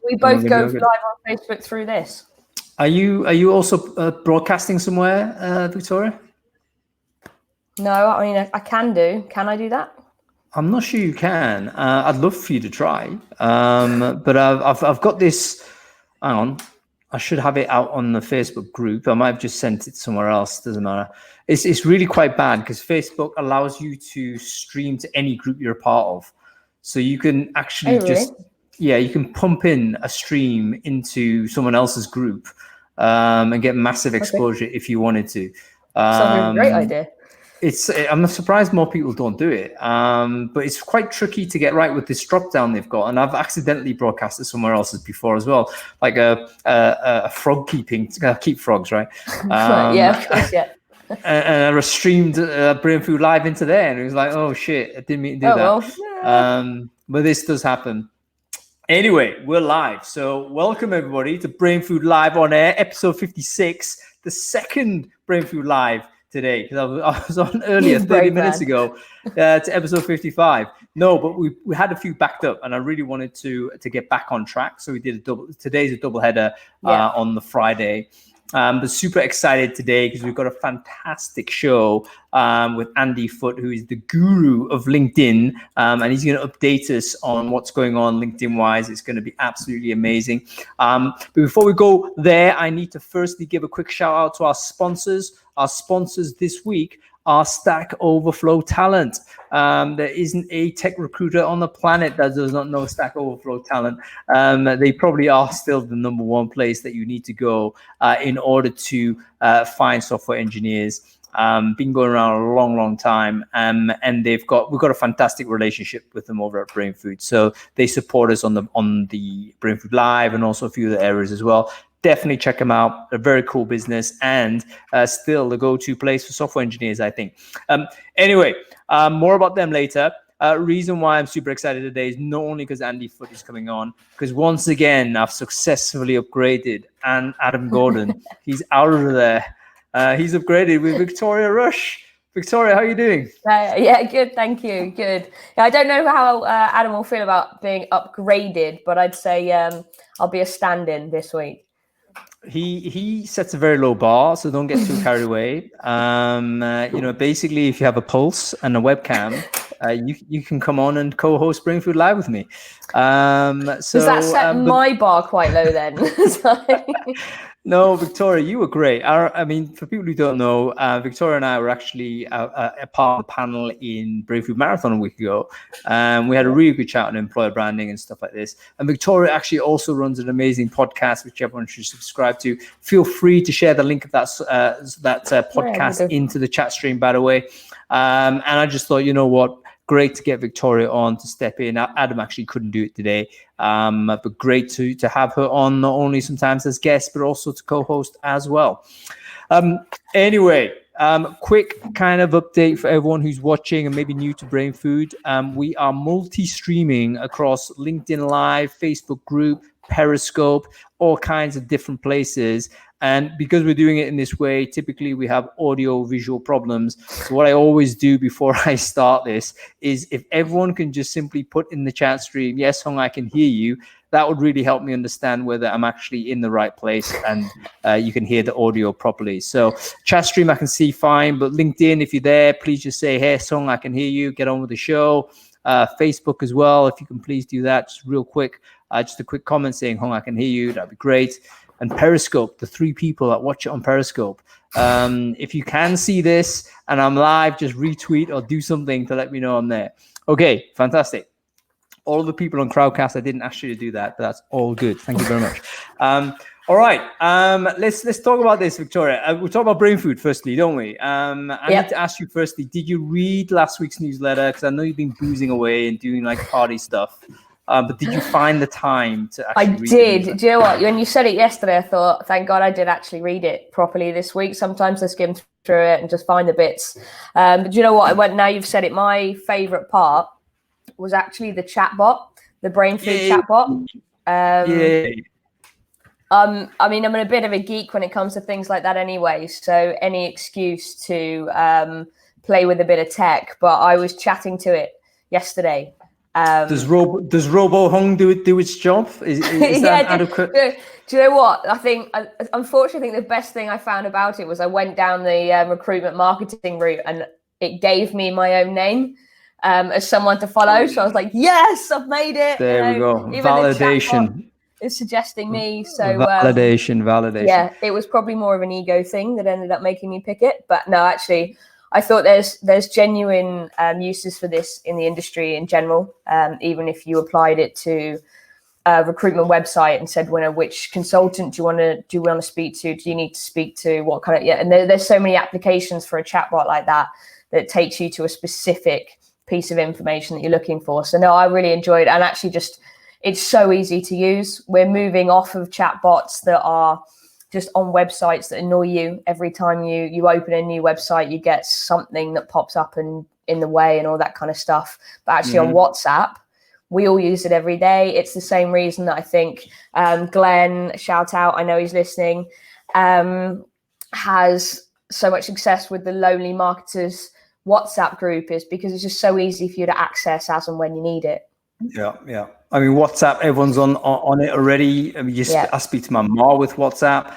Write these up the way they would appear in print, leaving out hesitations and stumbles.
We both go live on Facebook through this. Are you also broadcasting somewhere, Victoria? No, I mean I can do. Can I do that? I'm not sure you can. I'd love for you to try. But I've got this. Hang on. I should have it out on the Facebook group. I might have just sent it somewhere else. Doesn't matter. It's really quite bad because Facebook allows you to stream to any group you're a part of. So you can actually you can pump in a stream into someone else's group and get massive exposure if you wanted to. Sounds like a great idea. I'm surprised more people don't do it, but it's quite tricky to get right with this drop down they've got. And I've accidentally broadcasted somewhere else's before as well, like a frog keeping, keep frogs, right? Yeah, of course, yeah. And I streamed Brainfood Live into there, and it was like, oh shit, I didn't mean to do that. Well. But this does happen. Anyway, we're live. So welcome everybody to Brainfood Live On Air, episode 56, the second Brainfood Live today, because I was on earlier 30 minutes ago to episode 55. No, but we had a few backed up, and I really wanted to get back on track. So we did today's a double header on the Friday. But super excited today because we've got a fantastic show with Andy Foote, who is the guru of LinkedIn, and he's going to update us on what's going on LinkedIn-wise. It's going to be absolutely amazing. But before we go there, I need to firstly give a quick shout out to our sponsors. Our sponsors this week are Stack Overflow Talent. There isn't a tech recruiter on the planet that does not know Stack Overflow Talent. They probably are still the number one place that you need to go in order to find software engineers. Been going around a long time, and we've got a fantastic relationship with them over at Brainfood. So they support us on the Brainfood Live and also a few other areas as well. Definitely check them out. A very cool business, and still the go-to place for software engineers, I think. Anyway, more about them later. Reason why I'm super excited today is not only because Andy Foote is coming on, because once again I've successfully upgraded and Adam Gordon. He's out of there. He's upgraded with Victoria Rush. Victoria, how are you doing? Yeah, good, thank you. Good. Yeah, I don't know how Adam will feel about being upgraded, but I'd say I'll be a stand-in this week. He sets a very low bar, so don't get too carried away. Basically, if you have a pulse and a webcam, you can come on and co-host Brainfood Live with me. Does that set my bar quite low then? No, Victoria, you were great. I mean, for people who don't know, Victoria and I were actually a part of the panel in Brainfood Marathon a week ago. We had a really good chat on employer branding and stuff like this. And Victoria actually also runs an amazing podcast, which everyone should subscribe to. Feel free to share the link of that podcast into the chat stream, by the way. And I just thought, you know what? Great to get Victoria on to step in. Adam actually couldn't do it today, but great to have her on, not only sometimes as guest, but also to co-host as well. Anyway, quick kind of update for everyone who's watching and maybe new to Brainfood. We are multi-streaming across LinkedIn Live, Facebook group, Periscope, all kinds of different places. And because we're doing it in this way, typically we have audio visual problems. So what I always do before I start this is if everyone can just simply put in the chat stream, yes, Hong, I can hear you, that would really help me understand whether I'm actually in the right place and you can hear the audio properly. So chat stream, I can see fine, but LinkedIn, if you're there, please just say, hey, Song, I can hear you, get on with the show. Facebook as well, if you can please do that, just real quick. Just a quick comment saying, Hong, I can hear you, that'd be great. And Periscope, the 3 people that watch it on Periscope. If you can see this and I'm live, just retweet or do something to let me know I'm there. Okay, fantastic. All of the people on Crowdcast, I didn't ask you to do that, but that's all good. Thank you very much. All right, let's talk about this, Victoria. We'll talk about Brainfood firstly, don't we? I need to ask you firstly, did you read last week's newsletter? Because I know you've been boozing away and doing like party stuff. But did you find the time to actually read it? I did. Do you know what? When you said it yesterday, I thought, thank God I did actually read it properly this week. Sometimes I skim through it and just find the bits. But do you know what? Now you've said it, my favourite part was actually the chatbot, the Brainfood chatbot. I mean, I'm a bit of a geek when it comes to things like that anyway. So any excuse to play with a bit of tech. But I was chatting to it yesterday. Does Robo Hung do its job? Is that adequate? Do you know what? I think, unfortunately, the best thing I found about it was I went down the recruitment marketing route, and it gave me my own name as someone to follow. So I was like, yes, I've made it. There we go. Even Validation is suggesting me. So validation. Yeah, it was probably more of an ego thing that ended up making me pick it. But no, actually, I thought there's genuine uses for this in the industry in general. Even if you applied it to a recruitment website and said, which consultant do you want to speak to? Do you need to speak to what kind of, yeah? And there's so many applications for a chatbot like that takes you to a specific piece of information that you're looking for. So no, I really enjoyed it. And actually it's so easy to use. We're moving off of chatbots that are just on websites that annoy you. Every time you open a new website, you get something that pops up and in the way and all that kind of stuff. But actually on WhatsApp, we all use it every day. It's the same reason that I think Glenn, shout out, I know he's listening, has so much success with the Lonely Marketers WhatsApp group, is because it's just so easy for you to access as and when you need it. Yeah. I mean, WhatsApp, everyone's on it already. I mean, I speak to my mom with WhatsApp.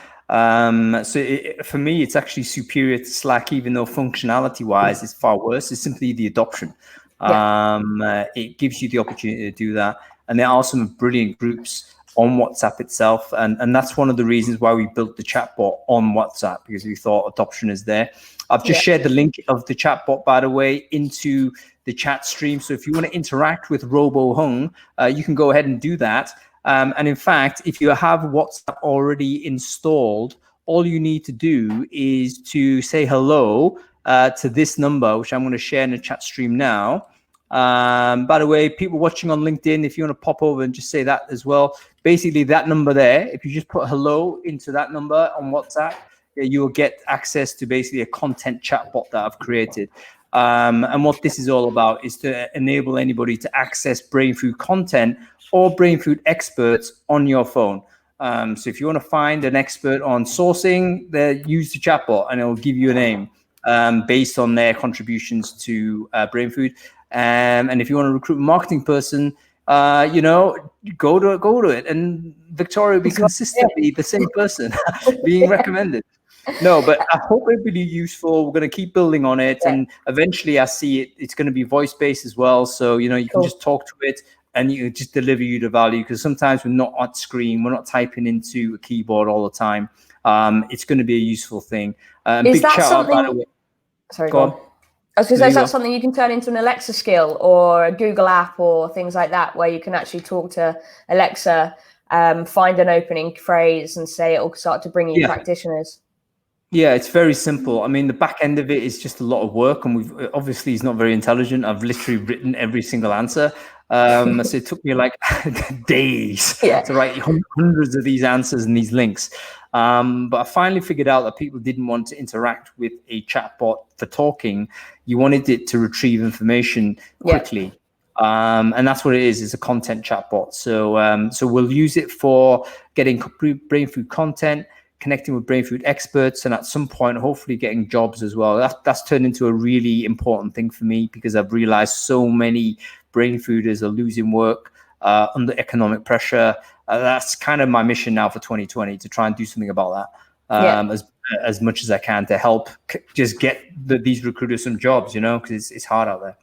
For me, it's actually superior to Slack, even though functionality-wise, it's far worse. It's simply the adoption. It gives you the opportunity to do that. And there are some brilliant groups on WhatsApp itself. And that's one of the reasons why we built the chatbot on WhatsApp, because we thought adoption is there. I've just shared the link of the chatbot, by the way, into the chat stream. So if you want to interact with Robo Hung, you can go ahead and do that. And in fact, if you have WhatsApp already installed, all you need to do is to say hello to this number, which I'm going to share in the chat stream now. By the way, people watching on LinkedIn, if you want to pop over and just say that as well, basically that number there, if you just put hello into that number on WhatsApp, you will get access to basically a content chatbot that I've created. And what this is all about is to enable anybody to access Brainfood content or Brainfood experts on your phone. So if you want to find an expert on sourcing, use the chatbot and it will give you a name based on their contributions to Brainfood. And if you want to recruit a marketing person, go to it. And Victoria will be consistently the same person being recommended. No, but I hope it will be useful. We're going to keep building on it. And eventually I see it's going to be voice-based as well. So, you can just talk to it and you just deliver you the value, because sometimes we're not on screen. We're not typing into a keyboard all the time. It's going to be a useful thing. Is that something? By the way. Sorry, go on. I was going to say, is that something you can turn into an Alexa skill or a Google app or things like that, where you can actually talk to Alexa, find an opening phrase and say it will start to bring you practitioners? Yeah, it's very simple. I mean, the back end of it is just a lot of work, and obviously he's not very intelligent. I've literally written every single answer. So it took me like days to write hundreds of these answers and these links. But I finally figured out that people didn't want to interact with a chatbot for talking. You wanted it to retrieve information quickly. And that's what it is. It's a content chatbot. So we'll use it for getting Brainfood content, connecting with Brainfood experts, and at some point, hopefully getting jobs as well. That's turned into a really important thing for me, because I've realized so many Brainfooders are losing work under economic pressure. That's kind of my mission now for 2020, to try and do something about that as much as I can to help just get these recruiters some jobs, because it's hard out there.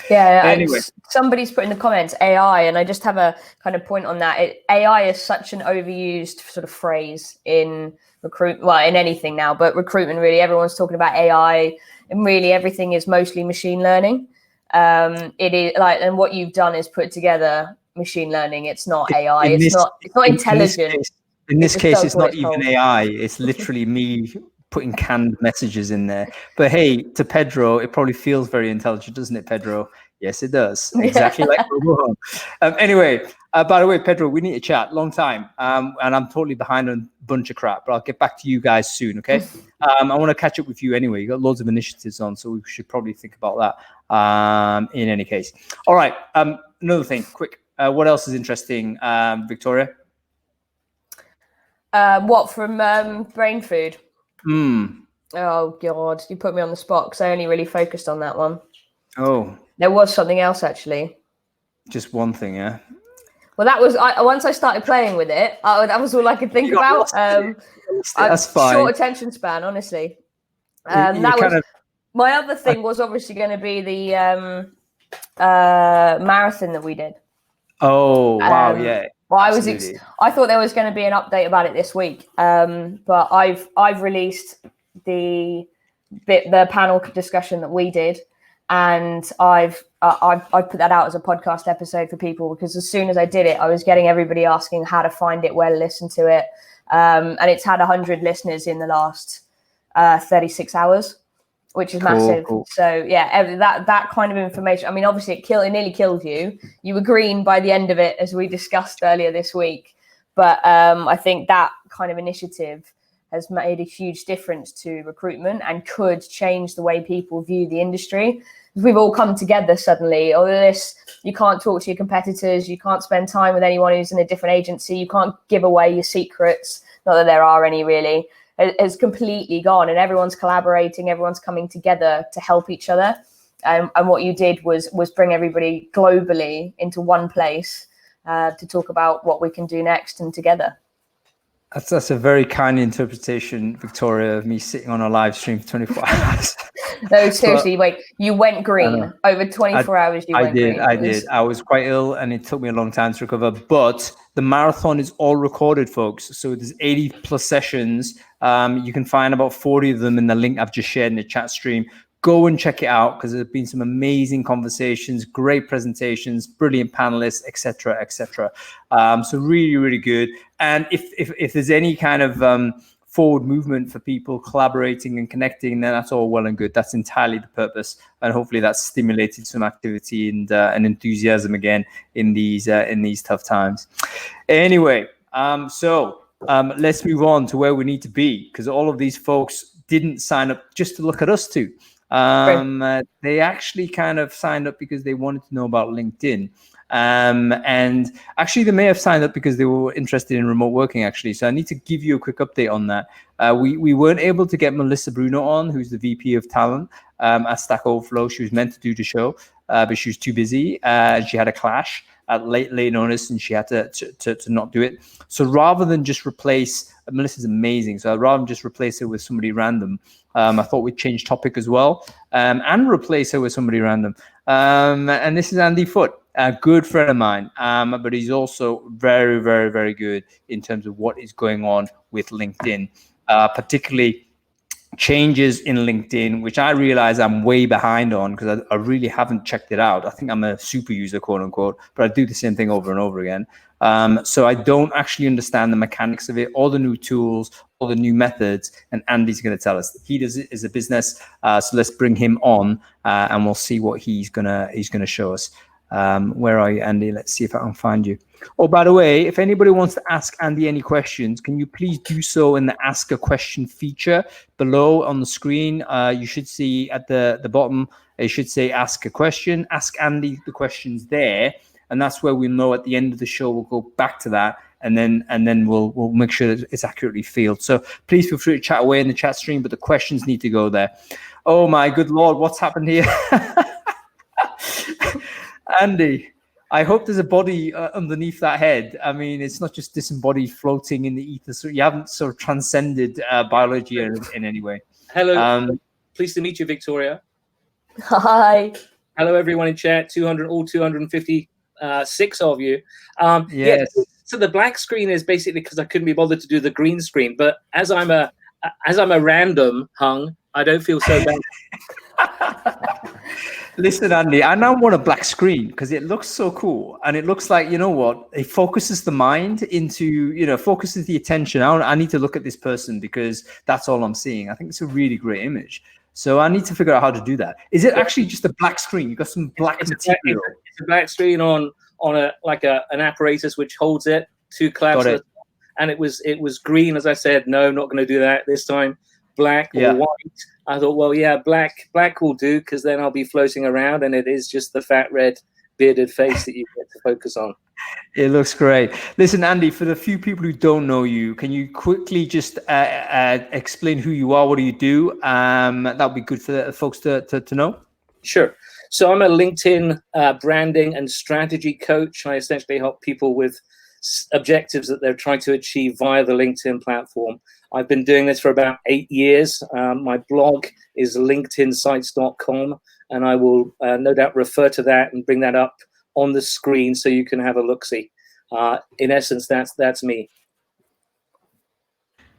Yeah, anyway. Somebody's put in the comments AI, and I just have a kind of point on that. AI is such an overused sort of phrase in in anything now, but recruitment, really, everyone's talking about AI, and really everything is mostly machine learning. It is and what you've done is put together machine learning. It's not AI. It's not intelligent. In this case, it's not even AI. It's literally me putting canned messages in there. But hey, to Pedro, it probably feels very intelligent, doesn't it, Pedro? Yes, it does. Exactly like Robo. Anyway, by the way, Pedro, we need to chat. Long time. And I'm totally behind on a bunch of crap, but I'll get back to you guys soon, okay? I want to catch up with you anyway. You've got loads of initiatives on, so we should probably think about that in any case. All right. Another thing, quick. What else is interesting, Victoria? What, from Brainfood? Oh, God. You put me on the spot, because I only really focused on that one. Oh. There was something else, actually. Just one thing, yeah. Well, that was once I started playing with it. That was all I could think about. That's fine. Short attention span, honestly. That was my other thing. Was obviously going to be the marathon that we did. Oh wow, yeah. Well, I thought there was going to be an update about it this week, but I've released the panel discussion that we did, and I've put that out as a podcast episode for people, because as soon as I did it, I was getting everybody asking how to find it, where to listen to it, and it's had 100 listeners in the last 36 hours, which is massive. Cool. So yeah, that kind of information. I mean, obviously it nearly killed you. You were green by the end of it, as we discussed earlier this week. But I think that kind of initiative has made a huge difference to recruitment and could change the way people view the industry. We've all come together suddenly. You can't talk to your competitors. You can't spend time with anyone who's in a different agency. You can't give away your secrets. Not that there are any, really. Has completely gone, and everyone's collaborating, everyone's coming together to help each other. And what you did was bring everybody globally into one place to talk about what we can do next and together. That's a very kind interpretation, Victoria, of me sitting on a live stream for 24 hours. No, seriously, wait, you went green over 24 hours. I did. I was quite ill, and it took me a long time to recover. But the marathon is all recorded, folks. So there's 80 plus sessions. You can find about 40 of them in the link I've just shared in the chat stream. Go and check it out, because there's been some amazing conversations, great presentations, brilliant panelists, etc., etc. So really, really good. And if there's any kind of forward movement for people collaborating and connecting, then that's all well and good. That's entirely the purpose, and hopefully that's stimulated some activity and enthusiasm again in these tough times. Anyway, so let's move on to where we need to be, because all of these folks didn't sign up just to look at us too. They actually kind of signed up because they wanted to know about LinkedIn. And actually they may have signed up because they were interested in remote working, actually. So I need to give you a quick update on that. We weren't able to get Melissa Bruno on, who's the VP of Talent at Stack Overflow. She was meant to do the show, but she was too busy. She had a clash at late notice, and she had to not do it. So rather than just replace, Melissa's amazing, so rather than just replace her with somebody random, I thought we'd change topic as well, and replace her with somebody random. And this is Andy Foote, a good friend of mine, but he's also very, very, very good in terms of what is going on with LinkedIn, particularly changes in LinkedIn, which I realize I'm way behind on, because I really haven't checked it out. I think I'm a super user, quote unquote, but I do the same thing over and over again. So I don't actually understand the mechanics of it, all the new tools, all the new methods, and Andy's going to tell us. He does it as a business, so let's bring him on, and we'll see what he's gonna show us. Where are you, Andy? Let's see if I can find you. Oh, by the way, if anybody wants to ask Andy any questions, can you please do so in the Ask a Question feature below on the screen? You should see at the bottom, it should say Ask a Question. Ask Andy the questions there, and that's where we'll know at the end of the show. We'll go back to that, and then we'll make sure that it's accurately fielded. So please feel free to chat away in the chat stream, but the questions need to go there. Oh my good Lord, what's happened here? Andy, I hope there's a body underneath that head. I mean, it's not just disembodied floating in the ether. So you haven't sort of transcended biology in any way. Hello. Pleased to meet you, Victoria. Hi. Hello, everyone in chat. 256 of you. Yes. Yeah, so the black screen is basically because I couldn't be bothered to do the green screen. But as I'm a random hung, I don't feel so bad. Listen, Andy, I now want a black screen because it looks so cool, and it looks like, you know what, it focuses the mind into, focuses the attention. I need to look at this person because that's all I'm seeing. I think it's a really great image. So I need to figure out how to do that. Is it actually just a black screen? You've got some black material. It's a black screen on an apparatus which holds it, two clouds, and it was green. As I said, no, I'm not going to do that this time. Black or white. I thought, well, yeah, black will do, because then I'll be floating around, and it is just the fat red bearded face that you get to focus on. It looks great. Listen, Andy, for the few people who don't know you, can you quickly just explain who you are? What do you do? That would be good for the folks to know. Sure. So I'm a LinkedIn branding and strategy coach. I essentially help people with objectives that they're trying to achieve via the LinkedIn platform. I've been doing this for about 8 years. My blog is linkedinsites.com, and I will no doubt refer to that and bring that up on the screen so you can have a look-see. In essence, that's me.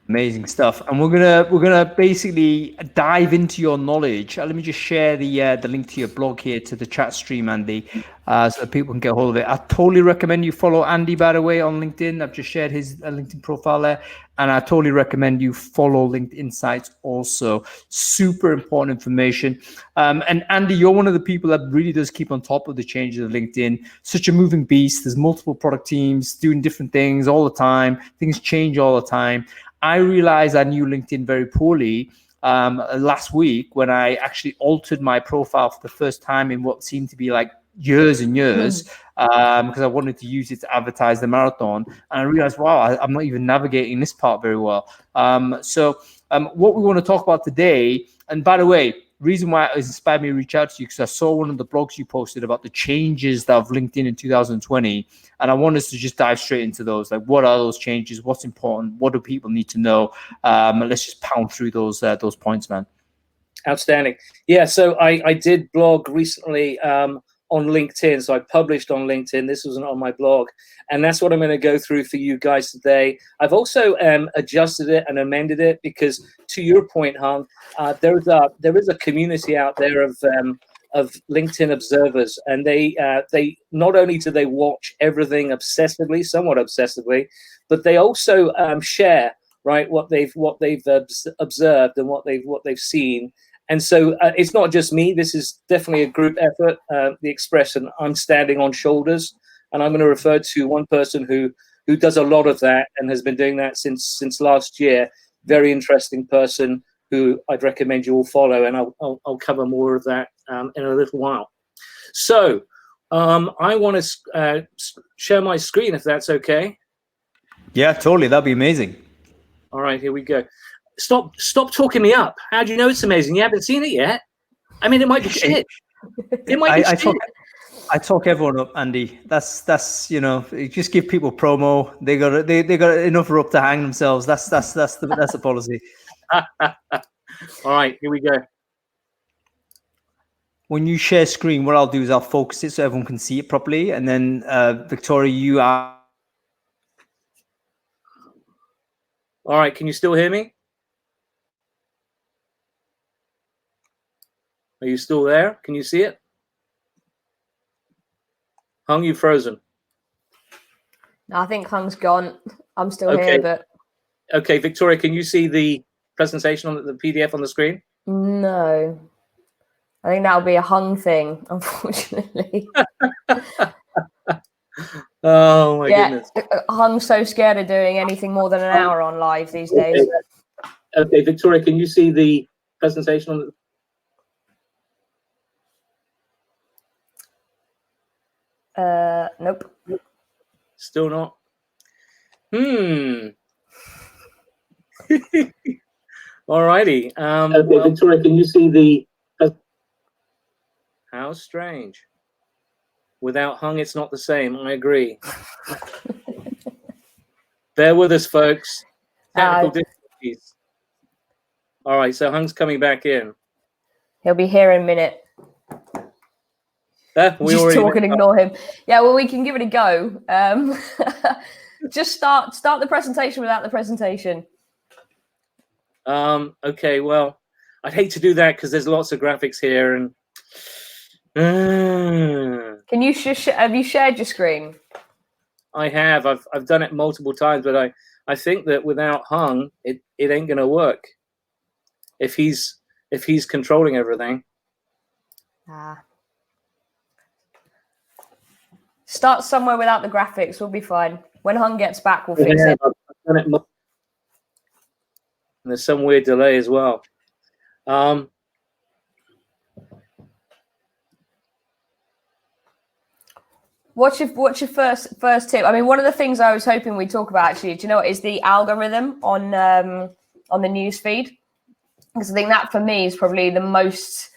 Amazing stuff, and we're gonna basically dive into your knowledge. Let me just share the link to your blog here to the chat stream, Andy, so that people can get hold of it. I totally recommend you follow Andy, by the way, on LinkedIn. I've just shared his LinkedIn profile there, and I totally recommend you follow LinkedIn Sites also. Super important information. And Andy, you're one of the people that really does keep on top of the changes of LinkedIn. Such a moving beast. There's multiple product teams doing different things all the time. Things change all the time. I realized I knew LinkedIn very poorly last week when I actually altered my profile for the first time in what seemed to be like years and years, because I wanted to use it to advertise the marathon. And I realized, wow, I'm not even navigating this part very well. So what we want to talk about today, and by the way, reason why it inspired me to reach out to you, because I saw one of the blogs you posted about the changes of LinkedIn in 2020. And I want us to just dive straight into those. Like, what are those changes? What's important? What do people need to know? Let's just pound through those points, man. Outstanding. Yeah, so I did blog recently on LinkedIn. So I published on LinkedIn. This wasn't on my blog. And that's what I'm going to go through for you guys today. I've also adjusted it and amended it because, to your point, Hung, there is a community out there of LinkedIn observers, and they not only do they watch everything somewhat obsessively, but they also share, right, what they've observed and what they've seen. And so it's not just me. This is definitely a group effort. The expression "I'm standing on shoulders," and I'm going to refer to one person who does a lot of that and has been doing that since last year. Very interesting person who I'd recommend you all follow, and I'll cover more of that in a little while. So I want to share my screen, if that's okay. Yeah, totally. That'd be amazing. All right, here we go. Stop talking me up. How do you know it's amazing? You haven't seen it yet. I mean, it might be shit. It might be shit. I talk everyone up, Andy. That's just give people promo. They got enough rope to hang themselves. That's the policy. All right, here we go. When you share screen, what I'll do is I'll focus it so everyone can see it properly, and then Victoria, you are. All right, can you still hear me? Are you still there? Can you see it? Hung, you frozen? No, I think Hung's gone. I'm still here, but... Okay, Victoria, can you see the presentation on the PDF on the screen? No. I think that'll be a Hung thing, unfortunately. Oh, my goodness. Hung's so scared of doing anything more than an hour on live these days. Okay, Victoria, can you see the presentation on the... Nope. Still not. Alrighty. Okay, Victoria, can you see the... How strange. Without Hung, it's not the same. I agree. Bear with us, folks. Technical difficulties. All right, so Hung's coming back in. He'll be here in a minute. Just talk and ignore him. Yeah, well, we can give it a go. Just start the presentation without the presentation. Okay, well, I'd hate to do that because there's lots of graphics here. And can you have you shared your screen? I have. I've done it multiple times, but I think that without Hung, it ain't gonna work. If he's controlling everything. Start somewhere without the graphics. We'll be fine. When Hung gets back, we'll fix it. I've done it. And there's some weird delay as well. What's your first tip? I mean, one of the things I was hoping we'd talk about, actually, do you know what, is the algorithm on the news feed? Because I think that for me is probably the most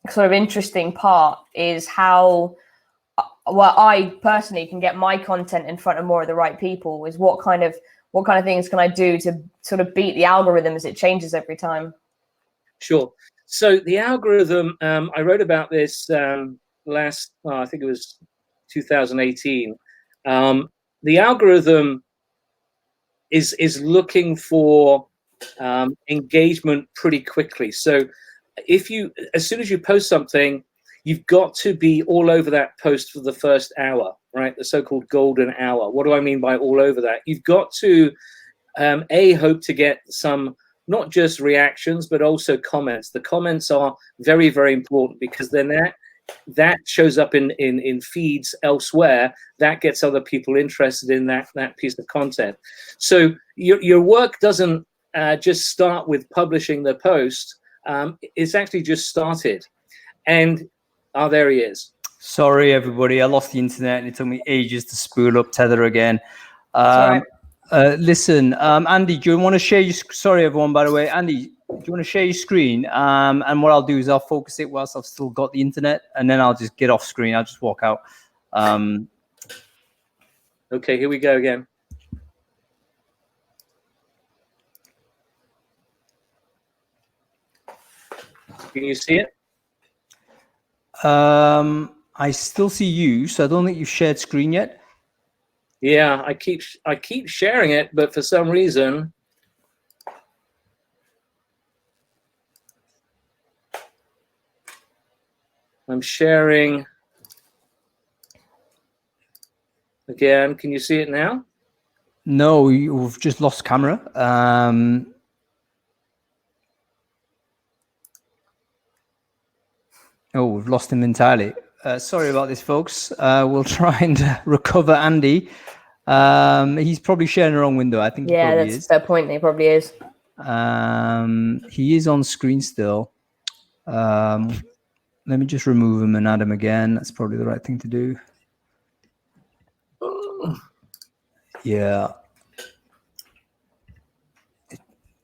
sort of interesting part is how well I personally can get my content in front of more of the right people. Is what kind of things can I do to sort of beat the algorithm as it changes every time? Sure. So the algorithm, I wrote about this I think it was 2018. The algorithm is looking for engagement pretty quickly. So as soon as you post something, you've got to be all over that post for the first hour, right? The so-called golden hour. What do I mean by all over that? You've got to hope to get some, not just reactions, but also comments. The comments are very, very important, because then that shows up in feeds elsewhere. That gets other people interested in that piece of content. So your work doesn't just start with publishing the post. It's actually just started. And there he is. Sorry, everybody. I lost the internet and it took me ages to spool up Tether again. Right. Listen, Andy, do you want to share your... Sorry, everyone, by the way. Andy, do you want to share your screen? And what I'll do is I'll focus it whilst I've still got the internet, and then I'll just get off screen. I'll just walk out. Okay, here we go again. Can you see it? I still see you, so I don't think you've shared screen yet. Yeah, I keep sharing it, but for some reason I'm sharing again. Can you see it now? No, we've just lost camera. Oh, we've lost him entirely. Sorry about this, folks. We'll try and recover Andy. He's probably sharing the wrong window. I think yeah, that's the point. He probably is. He is on screen still. Let me just remove him and add him again. That's probably the right thing to do. Yeah.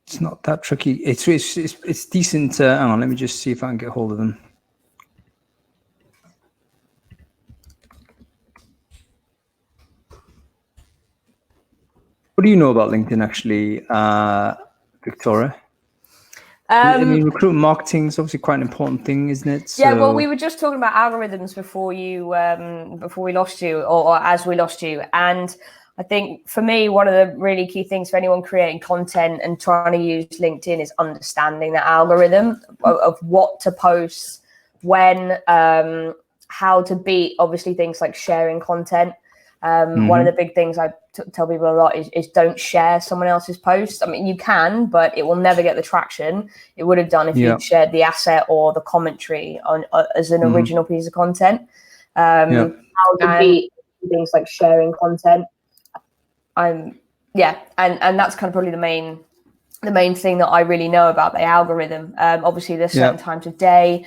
It's not that tricky. It's decent. Hang on, let me just see if I can get hold of him. What do you know about LinkedIn, actually, Victoria? I mean, recruitment marketing is obviously quite an important thing, isn't it? Yeah, well, we were just talking about algorithms before we lost you, or as we lost you. And I think for me, one of the really key things for anyone creating content and trying to use LinkedIn is understanding the algorithm of what to post, when, how to beat, obviously, things like sharing content. One of the big things I tell people a lot is don't share someone else's post. I mean, you can, but it will never get the traction it would have done if you'd shared the asset or the commentary on as an original piece of content. How to beat things like sharing content. And that's kind of probably the main thing that I really know about the algorithm. Obviously, there's certain times of day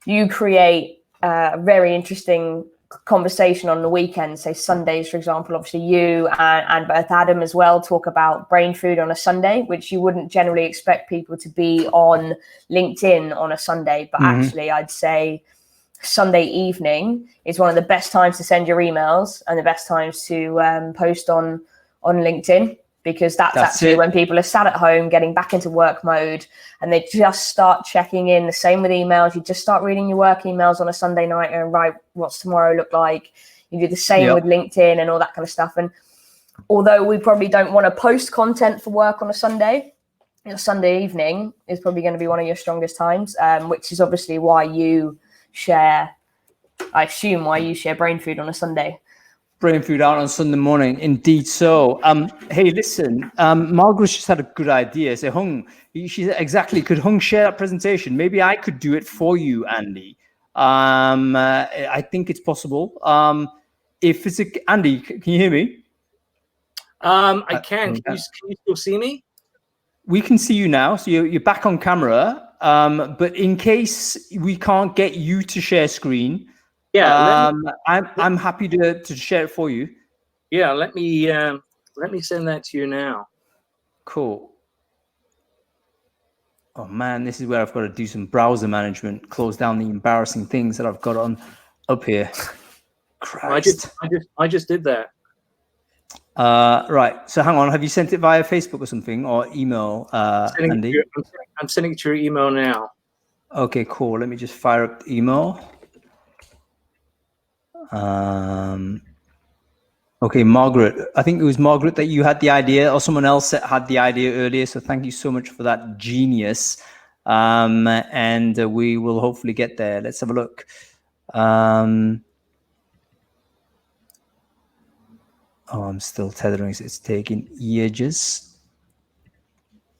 you create a very interesting conversation on the weekend, say Sundays, for example. Obviously you and both Adam as well talk about brain food on a Sunday, which you wouldn't generally expect people to be on LinkedIn on a Sunday, but actually I'd say Sunday evening is one of the best times to send your emails and the best times to post on LinkedIn, because that's actually when people are sat at home getting back into work mode and they just start checking in. The same with emails. You just start reading your work emails on a Sunday night and write what's tomorrow look like. You do the same with LinkedIn and all that kind of stuff. And although we probably don't want to post content for work on a Sunday, your Sunday evening is probably going to be one of your strongest times, which is obviously why you share, I assume why you share brain food on a Sunday. Brain food out on Sunday morning, indeed. So, hey, listen, Margaret's just had a good idea. So, Hung, she said, exactly, could Hung share that presentation? Maybe I could do it for you, Andy. I think it's possible. If it's Andy, can you hear me? I can. Can you still see me? We can see you now. So you're back on camera. But in case we can't get you to share screen, I'm happy to share it for you. Yeah, let me send that to you now. Cool. Oh man, this is where I've got to do some browser management, close down the embarrassing things that I've got on up here. Christ. I just did that. Right. So hang on. Have you sent it via Facebook or something, or email, Andy? I'm sending it to your email now. Okay, cool. Let me just fire up the email. Okay, Margaret. I think it was Margaret that you had the idea, or someone else that had the idea earlier. So thank you so much for that genius. And we will hopefully get there. Let's have a look. Oh, I'm still tethering. So it's taking ages.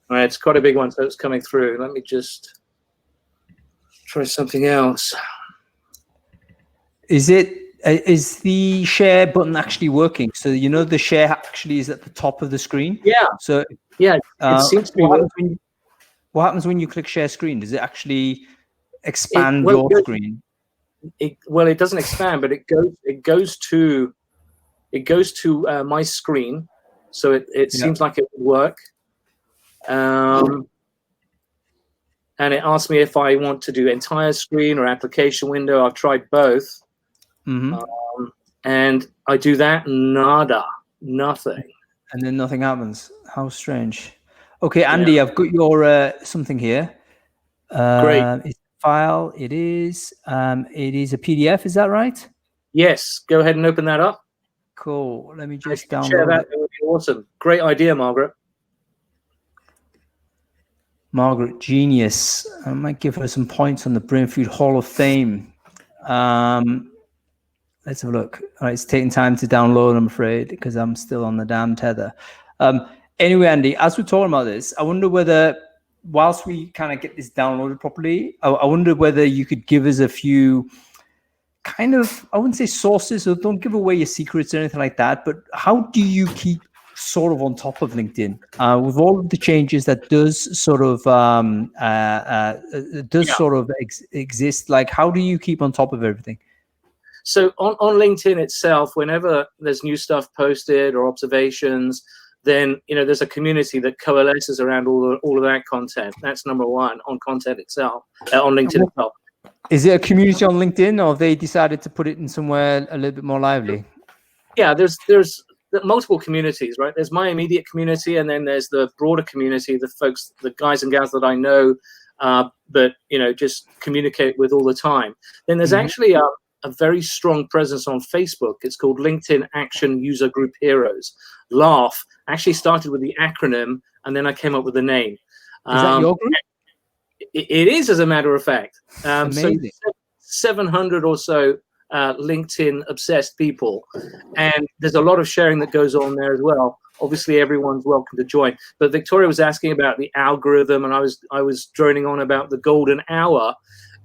All right, it's quite a big one, so it's coming through. Let me just try something else. Is the share button actually working? So you know the share actually is at the top of the screen. Yeah. So yeah, it seems to be. What happens when you click share screen? Does it actually expand your screen? It doesn't expand, but it goes to my screen, so it seems like it would work. And it asks me if I want to do entire screen or application window. I've tried both. Mm-hmm. And I do that, nothing. And then nothing happens. How strange. Okay, Andy, I've got your something here. Great. It's a file. It is a PDF. Is that right? Yes. Go ahead and open that up. Cool. Let me just download share that. It would be awesome. Great idea, Margaret. Margaret, genius. I might give her some points on the Brainfood Hall of Fame. Let's have a look. All right, it's taking time to download, I'm afraid, because I'm still on the damn tether. Anyway, Andy, as we're talking about this, I wonder whether, whilst we kind of get this downloaded properly, I wonder whether you could give us a few kind of, I wouldn't say sources, or don't give away your secrets or anything like that, but how do you keep sort of on top of LinkedIn with all of the changes that does sort of exist? Like, how do you keep on top of everything? So on LinkedIn itself, whenever there's new stuff posted or observations, then there's a community that coalesces around all of that content. That's number one on content itself, on LinkedIn itself. Is it a community on LinkedIn, or have they decided to put it in somewhere a little bit more lively? Yeah, there's multiple communities, right? There's my immediate community, and then there's the broader community, the folks, the guys and gals that I know, that just communicate with all the time. Then there's actually a very strong presence on Facebook. It's called LinkedIn Action User Group Heroes. LAUGH actually started with the acronym, and then I came up with the name. Is that your group? It is, as a matter of fact. Amazing. So 700 or so LinkedIn obsessed people, and there's a lot of sharing that goes on there as well. Obviously, everyone's welcome to join. But Victoria was asking about the algorithm, and I was droning on about the golden hour,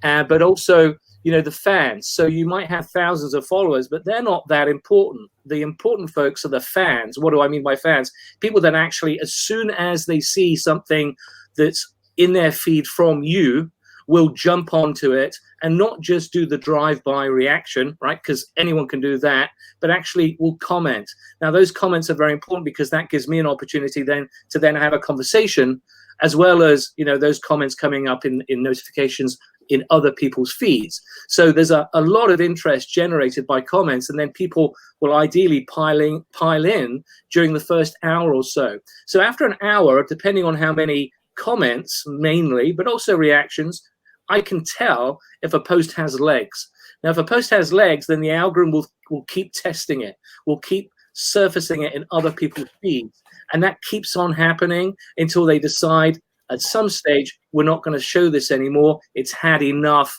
but also the fans. So you might have thousands of followers, but they're not that important. The important folks are the fans. What do I mean by fans? People that actually, as soon as they see something that's in their feed from you, will jump onto it and not just do the drive-by reaction, right? Because anyone can do that, but actually will comment. Now, those comments are very important because that gives me an opportunity then to have a conversation, as well as those comments coming up in notifications in other people's feeds. So there's a lot of interest generated by comments, and then people will ideally pile in during the first hour or so. So after an hour, depending on how many comments mainly, but also reactions, I can tell if a post has legs. Now, if a post has legs, then the algorithm will keep testing it, will keep surfacing it in other people's feeds. And that keeps on happening until they decide at some stage, we're not going to show this anymore. It's had enough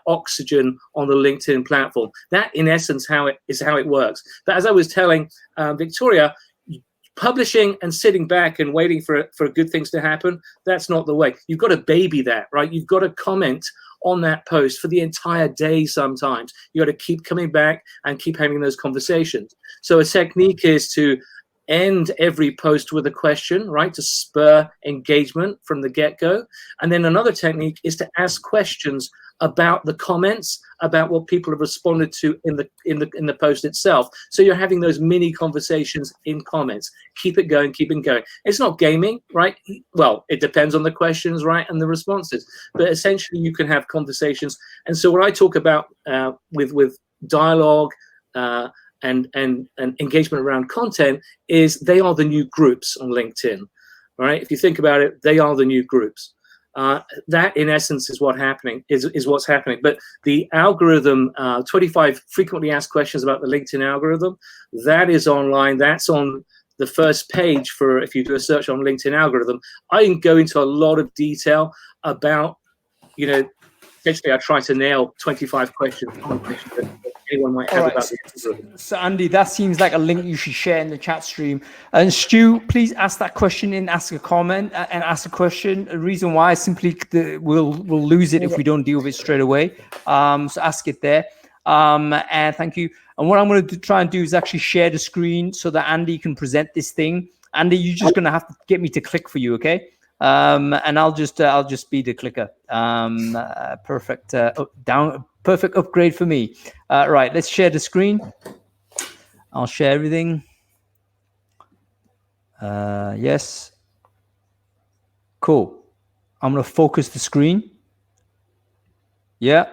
oxygen on the LinkedIn platform. That, in essence, how it works. But as I was telling Victoria, publishing and sitting back and waiting for good things to happen, that's not the way. You've got to baby that, right? You've got to comment on that post for the entire day sometimes. You got to keep coming back and keep having those conversations. So a technique is to end every post with a question, right, to spur engagement from the get-go. And then another technique is to ask questions about the comments, about what people have responded to in the post itself. So you're having those mini conversations in comments. Keep it going, keep it going. It's not gaming, right? Well, it depends on the questions, right, and the responses. But essentially, you can have conversations. And so, what I talk about with dialogue and engagement around content is they are the new groups on LinkedIn, right? If you think about it, they are the new groups. That, in essence, is what's happening. But the algorithm, 25 frequently asked questions about the LinkedIn algorithm, that is online. That's on the first page for if you do a search on LinkedIn algorithm. I can go into a lot of detail about, essentially, I try to nail 25 questions that anyone might have about the algorithm. So, Andy, that seems like a link you should share in the chat stream. And Stu, please ask that question in, ask a comment and ask a question. The reason why is simply we'll lose it if we don't deal with it straight away. So ask it there. And thank you. And what I'm going to try and do is actually share the screen so that Andy can present this thing. Andy, you're just going to have to get me to click for you, okay? And I'll just be the clicker. Perfect. Perfect upgrade for me. Right, let's share the screen. I'll share everything. Yes. Cool. I'm going to focus the screen. Yeah.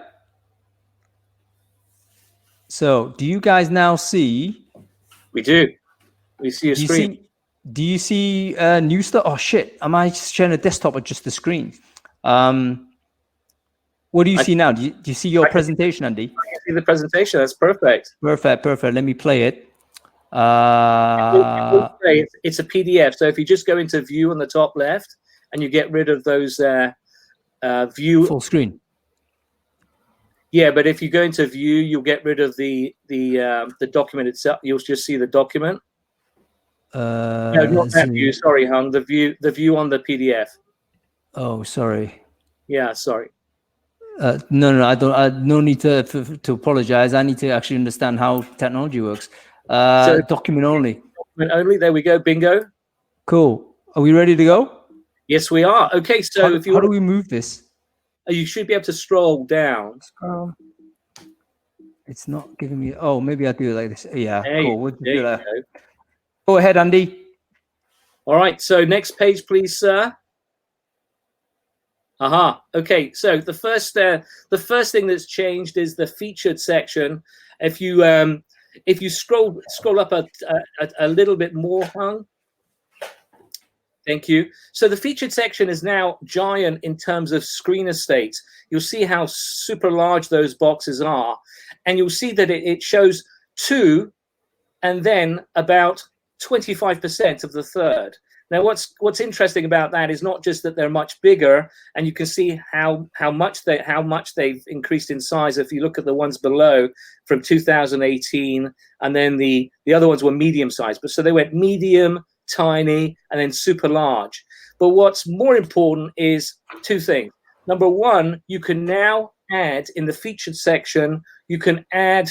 So, do you guys now see? We do. We see a screen. Do you see new stuff? Oh, shit. Am I sharing a desktop or just the screen? What do you see now? Do you see your presentation, Andy? I can see the presentation. That's perfect. Perfect. Let me play it. It's a PDF. So if you just go into view on the top left and you get rid of those view full screen. Yeah, but if you go into view, you'll get rid of the document itself. You'll just see the document. No, not that view. Sorry, Hung. The view on the PDF. Oh, sorry. Yeah, sorry. No, I don't. No need to apologize. I need to actually understand how technology works. So, document only. Document only. There we go. Bingo. Cool. Are we ready to go? Yes, we are. Okay. So how do we move this? You should be able to scroll down. It's not giving me. Oh, maybe I'll do it like this. Yeah. There cool. We'll do that. Go ahead, Andy. All right. So next page, please, sir. Okay, so the first thing that's changed is the featured section. If you scroll up a little bit more, Hung. Thank you. So the featured section is now giant in terms of screen estate. You'll see how super large those boxes are, and you'll see that it shows 2, and then about 25% of the third. Now, what's interesting about that is not just that they're much bigger, and you can see how much they've increased in size. If you look at the ones below from 2018, and then the other ones were medium size, but so they went medium, tiny, and then super large. But what's more important is 2 things. Number one, you can now add in the featured section. You can add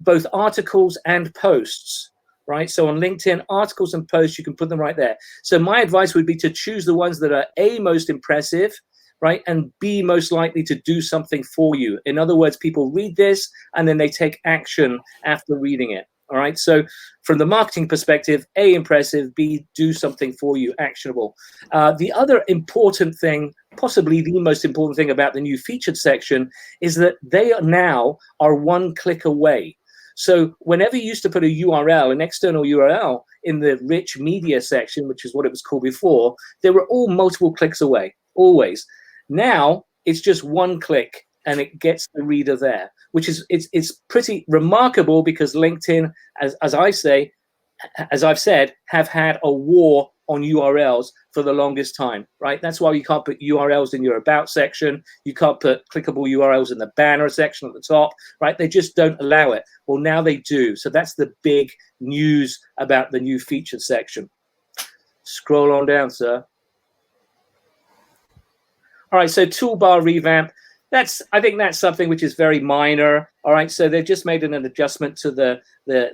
both articles and posts. Right, so on LinkedIn, articles and posts, you can put them right there. So my advice would be to choose the ones that are A, most impressive, right, and B, most likely to do something for you. In other words, people read this and then they take action after reading it. All right, so from the marketing perspective, A, impressive, B, do something for you, actionable. The other important thing, possibly the most important thing about the new featured section is that they now are 1 click away. So whenever you used to put a URL, an external URL in the rich media section, which is what it was called before, they were all multiple clicks away, always. Now it's just 1 click and it gets the reader there, which is it's pretty remarkable because LinkedIn, as I've said, have had a war on URLs for the longest time, right? That's why you can't put URLs in your about section. You can't put clickable URLs in the banner section at the top, right? They just don't allow it. Well, now they do. So that's the big news about the new featured section. Scroll on down, sir. All right, so toolbar revamp. I think that's something which is very minor. All right, so they've just made an adjustment to the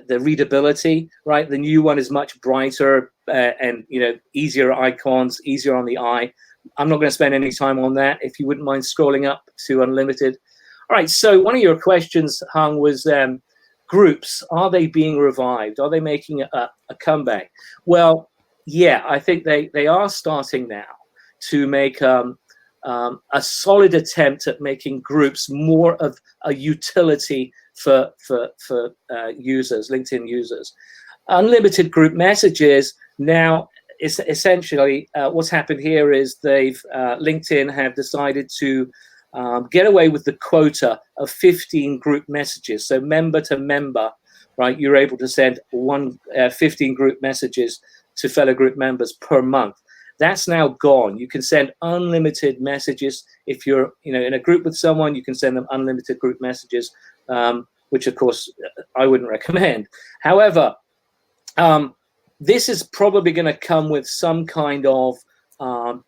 readability, right? The new one is much brighter and easier icons, easier on the eye, I'm not going to spend any time on that. If you wouldn't mind scrolling up to unlimited. All right. So one of your questions, Hung, was groups. Are they being revived? Are they making a comeback? Well, yeah, I think they are starting now to make a solid attempt at making groups more of a utility for users, LinkedIn users. Unlimited group messages now is essentially what's happened here is LinkedIn have decided to get away with the quota of 15 group messages. So member to member, right? You're able to send 15 group messages to fellow group members per month. That's now gone. You can send unlimited messages. If you're in a group with someone, you can send them unlimited group messages, which of course I wouldn't recommend. However, this is probably going to come with some kind of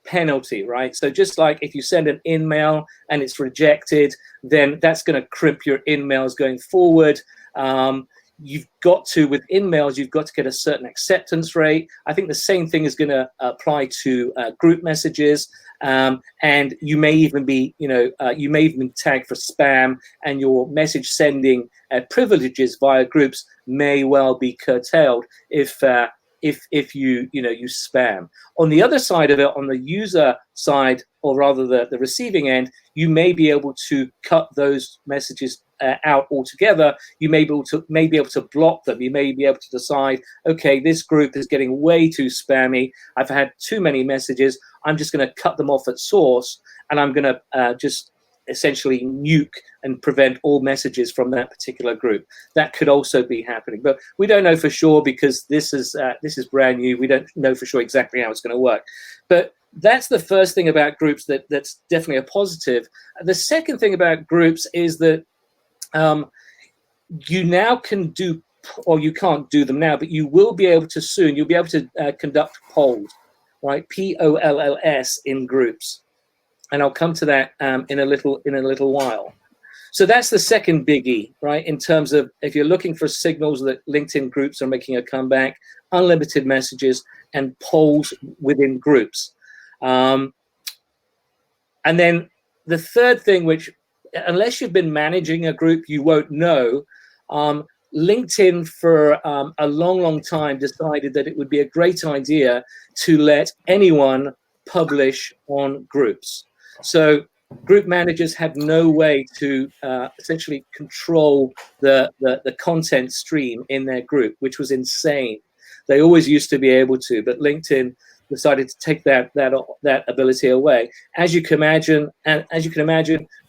penalty, right? So just like if you send an in-mail and it's rejected, then that's going to crimp your in-mails going forward. You've got to, with in-mails, you've got to get a certain acceptance rate. I think the same thing is going to apply to group messages. And you may even be, you may even be tagged for spam, and your message sending privileges via groups may well be curtailed if you spam. On the other side of it, on the user side, or rather the receiving end, you may be able to cut those messages out altogether. You may be able to block them. You may be able to decide, okay, this group is getting way too spammy. I've had too many messages. I'm just going to cut them off at source, and I'm going to just essentially nuke and prevent all messages from that particular group. That could also be happening, but we don't know for sure because this is brand new. We don't know for sure exactly how it's going to work. But that's the first thing about groups that's definitely a positive. The second thing about groups is that you now can do, or you can't do them now, but you will be able to soon. You'll be able to conduct polls, right? POLLS in groups. And I'll come to that in a little while. So that's the second biggie, right? In terms of if you're looking for signals that LinkedIn groups are making a comeback, unlimited messages and polls within groups. And then the third thing, which unless you've been managing a group, you won't know. LinkedIn for a long time decided that it would be a great idea to let anyone publish on groups. So group managers had no way to essentially control the content stream in their group, which was insane. They always used to be able to, but LinkedIn decided to take that ability away. As you can imagine,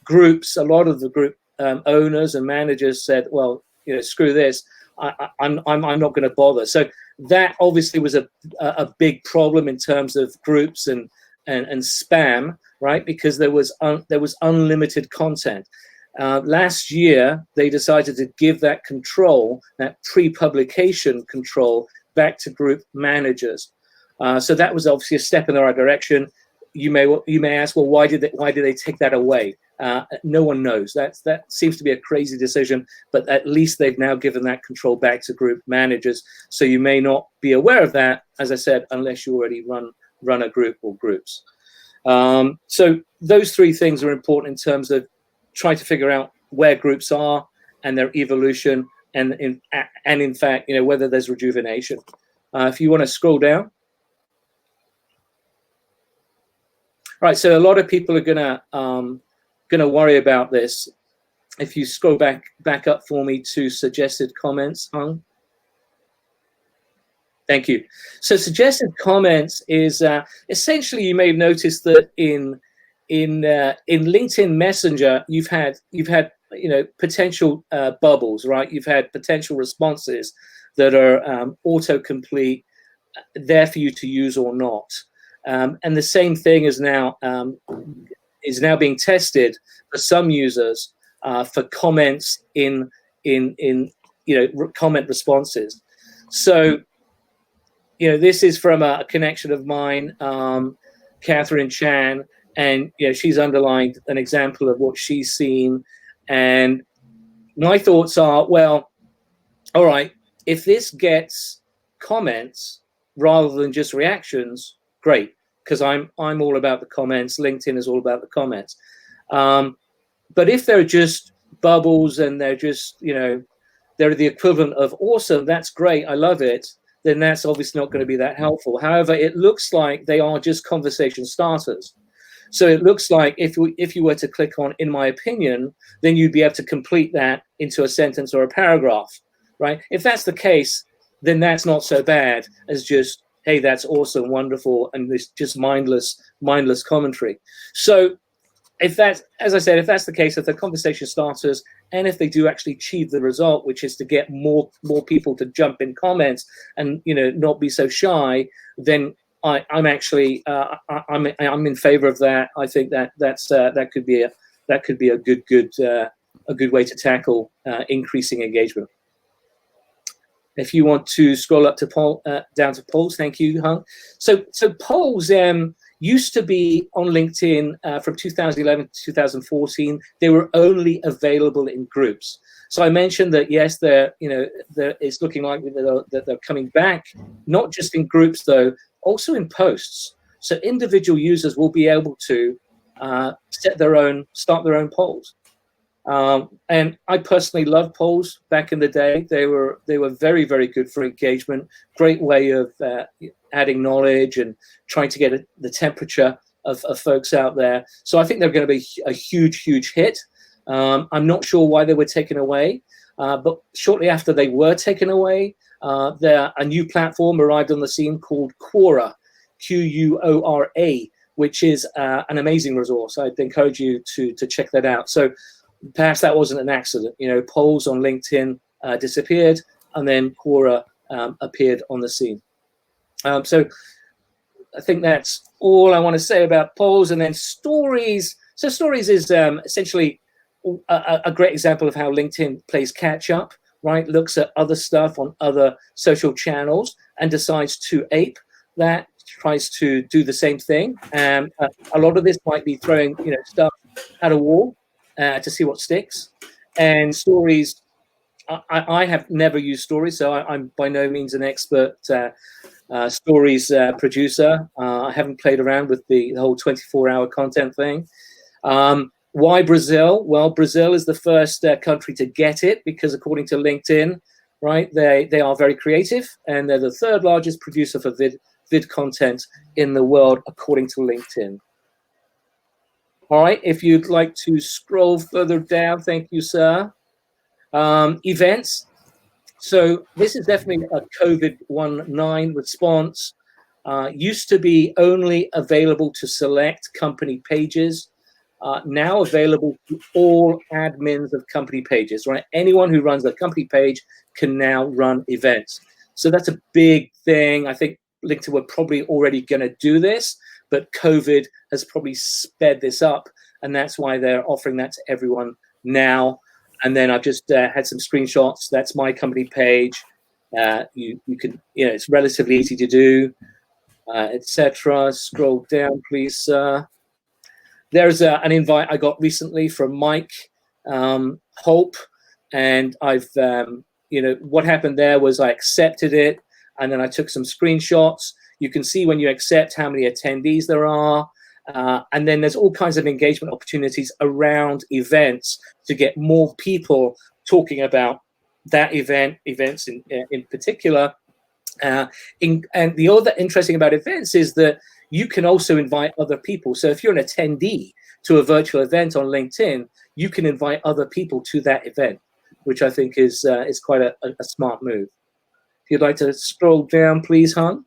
groups, a lot of the group owners and managers said, well, screw this. I'm not going to bother. So that obviously was a big problem in terms of groups and spam, right? Because there was unlimited content. Last year, they decided to give that control, that pre-publication control, back to group managers. So that was obviously a step in the right direction. You may ask, well, why did they take that away? No one knows. That seems to be a crazy decision, but at least they've now given that control back to group managers. So you may not be aware of that, as I said, unless you already run a group or groups. So those three things are important in terms of trying to figure out where groups are and their evolution, and in fact, whether there's rejuvenation. If you want to scroll down. Right, so a lot of people are gonna worry about this. If you scroll back up for me to suggested comments, Hung. Thank you. So suggested comments is essentially, you may have noticed that in LinkedIn Messenger, you've had potential bubbles, right? You've had potential responses that are autocomplete, there for you to use or not. And the same thing is now being tested for some users for comments in comment responses. So this is from a connection of mine, Catherine Chan, and she's underlined an example of what she's seen. And my thoughts are, well, all right, if this gets comments rather than just reactions, great. because I'm all about the comments. LinkedIn is all about the comments. But if they're just bubbles and they're just, they're the equivalent of awesome, that's great, I love it, then that's obviously not going to be that helpful. However, it looks like they are just conversation starters. So it looks like if you were to click on, in my opinion, then you'd be able to complete that into a sentence or a paragraph, right? If that's the case, then that's not so bad as just, hey, that's awesome, wonderful, and this just mindless commentary. So if that's, as I said, if that's the case, if they're conversation starters, and if they do actually achieve the result, which is to get more people to jump in comments and not be so shy, then I'm actually I'm in favor of that. I think that could be a good way to tackle increasing engagement. If you want to scroll up to down to polls, thank you, Hung. So polls used to be on LinkedIn from 2011 to 2014. They were only available in groups. So I mentioned that yes, it's looking like that they're coming back, not just in groups though, also in posts. So individual users will be able to start their own polls. And I personally loved polls back in the day. They were very, very good for engagement. Great way of adding knowledge and trying to get the temperature of folks out there. So I think they're going to be a huge hit. I'm not sure why they were taken away, but shortly after they were taken away, a new platform arrived on the scene called Quora, Quora, which is an amazing resource. I'd encourage you to check that out. So perhaps that wasn't an accident. Polls on LinkedIn disappeared, and then Quora appeared on the scene. So I think that's all I want to say about polls. And then stories. So stories is essentially a great example of how LinkedIn plays catch up, right? Looks at other stuff on other social channels and decides to ape that, tries to do the same thing. And a lot of this might be throwing stuff at a wall to see what sticks. And stories, I have never used stories, so I'm by no means an expert stories producer. I haven't played around with the whole 24-hour content thing. Why Brazil? Well, Brazil is the first country to get it because according to LinkedIn, right, they are very creative and they're the third largest producer for vid content in the world according to LinkedIn. All right, if you'd like to scroll further down, thank you, sir. Events. So this is definitely a COVID-19 response. Used to be only available to select company pages. Now available to all admins of company pages, right? Anyone who runs a company page can now run events. So that's a big thing. I think LinkedIn were probably already going to do this, but COVID has probably sped this up, and that's why they're offering that to everyone now. And then I've just had some screenshots. That's my company page. You can, it's relatively easy to do, etc. Scroll down, please, sir. There's an invite I got recently from Mike Hope, and I've, what happened there was I accepted it, and then I took some screenshots. You can see when you accept how many attendees there are, and then there's all kinds of engagement opportunities around events to get more people talking about that events in particular. And the other interesting about events is that you can also invite other people. So if you're an attendee to a virtual event on LinkedIn, you can invite other people to that event, which I think is quite a smart move. If you'd like to scroll down, please, Hun.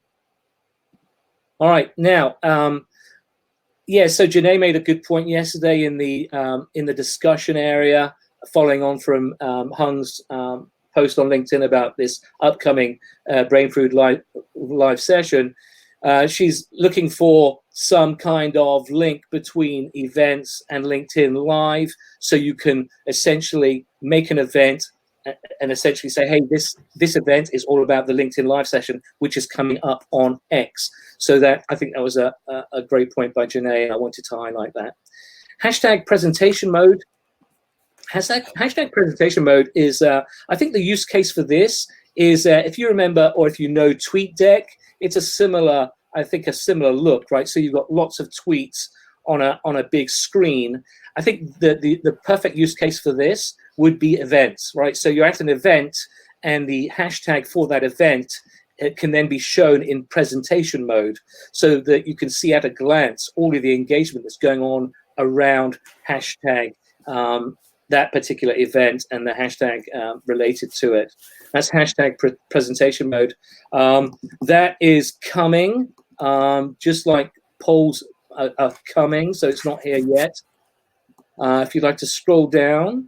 All right, now, so Janae made a good point yesterday in the discussion area, following on from Hung's post on LinkedIn about this upcoming Brainfood live session. She's looking for some kind of link between events and LinkedIn Live, so you can essentially make an event and essentially say, hey, this event is all about the LinkedIn Live session, which is coming up on X. So that, I think that was a great point by Janae, and I wanted to highlight that. Hashtag presentation mode. Hashtag presentation mode is, I think the use case for this is, if you remember or if you know TweetDeck, it's a similar I think, a similar look, right? So you've got lots of tweets on a big screen. I think the perfect use case for this would be events, right? So you're at an event, and the hashtag for that event, it can then be shown in presentation mode, so that you can see at a glance all of the engagement that's going on around hashtag that particular event and the hashtag related to it. That's hashtag presentation mode. That is coming, just like polls are coming, so it's not here yet. If you'd like to scroll down.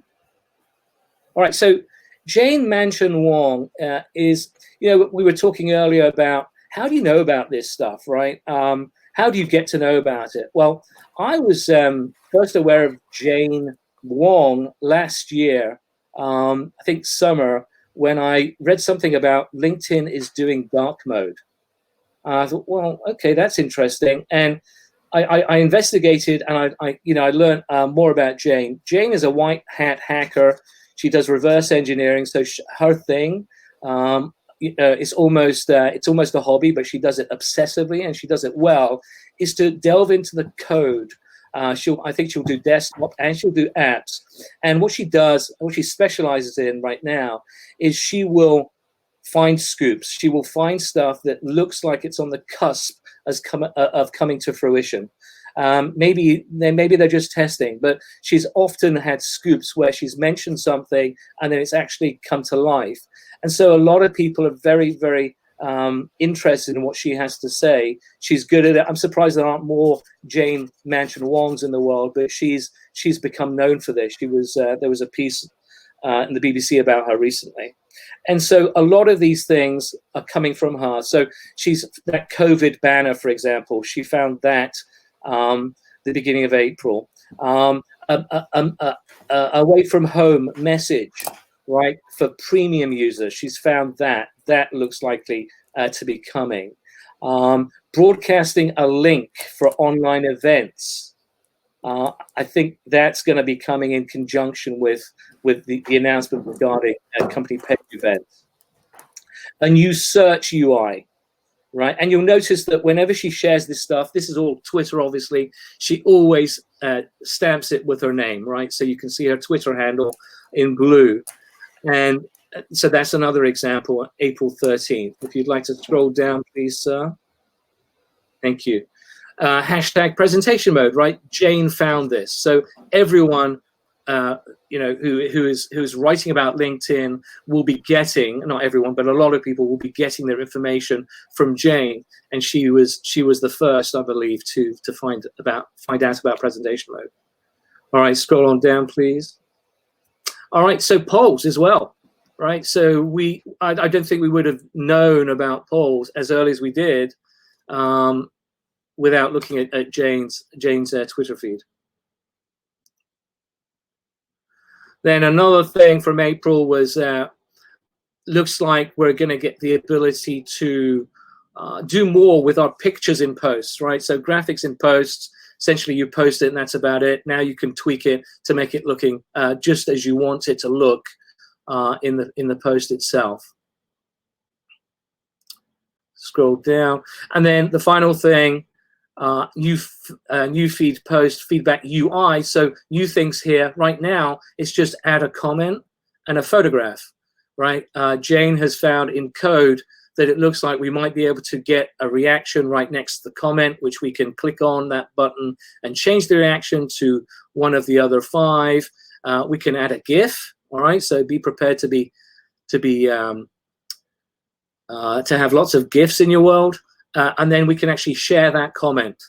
All right, so Jane Manchun Wong is, we were talking earlier about how do you know about this stuff, right? How do you get to know about it? Well, I was first aware of Jane Wong last year, I think summer, when I read something about LinkedIn is doing dark mode. I thought, well, okay, that's interesting. And I investigated, and I learned more about Jane. Jane is a white hat hacker. She does reverse engineering. So her thing, it's almost a hobby, but she does it obsessively, and she does it well, is to delve into the code. I think she'll do desktop and she'll do apps. And what she does, what she specializes in right now, is she will find scoops. She will find stuff that looks like it's on the cusp of coming to fruition. Maybe they're just testing, but she's often had scoops where she's mentioned something and then it's actually come to life. And so a lot of people are very, very interested in what she has to say. She's good at it. I'm surprised there aren't more Jane Manchun Wongs in the world, but she's become known for this. There was a piece in the BBC about her recently. And so a lot of these things are coming from her. So that COVID banner, for example, she found that the beginning of April. Away from home message, right, for premium users. She's found that looks likely to be coming. Broadcasting a link for online events. I think that's going to be coming in conjunction with the announcement regarding company page events. A new search UI, right? And you'll notice that whenever she shares this stuff, this is all Twitter, obviously, she always stamps it with her name, right? So you can see her Twitter handle in blue. And so that's another example, April 13th. If you'd like to scroll down, please, sir. Thank you. Hashtag presentation mode, right? Jane found this. So everyone, who is writing about LinkedIn will be getting, not everyone, but a lot of people will be getting their information from Jane. And she was the first, I believe, to find out about presentation mode. All right, scroll on down, please. All right, so polls as well, right? So I don't think we would have known about polls as early as we did without looking at Jane's Twitter feed. Then another thing from April was looks like we're going to get the ability to do more with our pictures in posts, right? So graphics in posts. Essentially, you post it and that's about it. Now you can tweak it to make it looking just as you want it to look in the post itself. Scroll down, and then the final thing, new feed post feedback UI. So new things here right now. It's just add a comment and a photograph, right? Jane has found in code that it looks like we might be able to get a reaction right next to the comment, which we can click on that button and change the reaction to one of the other 5. We can add a GIF, all right? So be prepared to have lots of GIFs in your world, and then we can actually share that comment.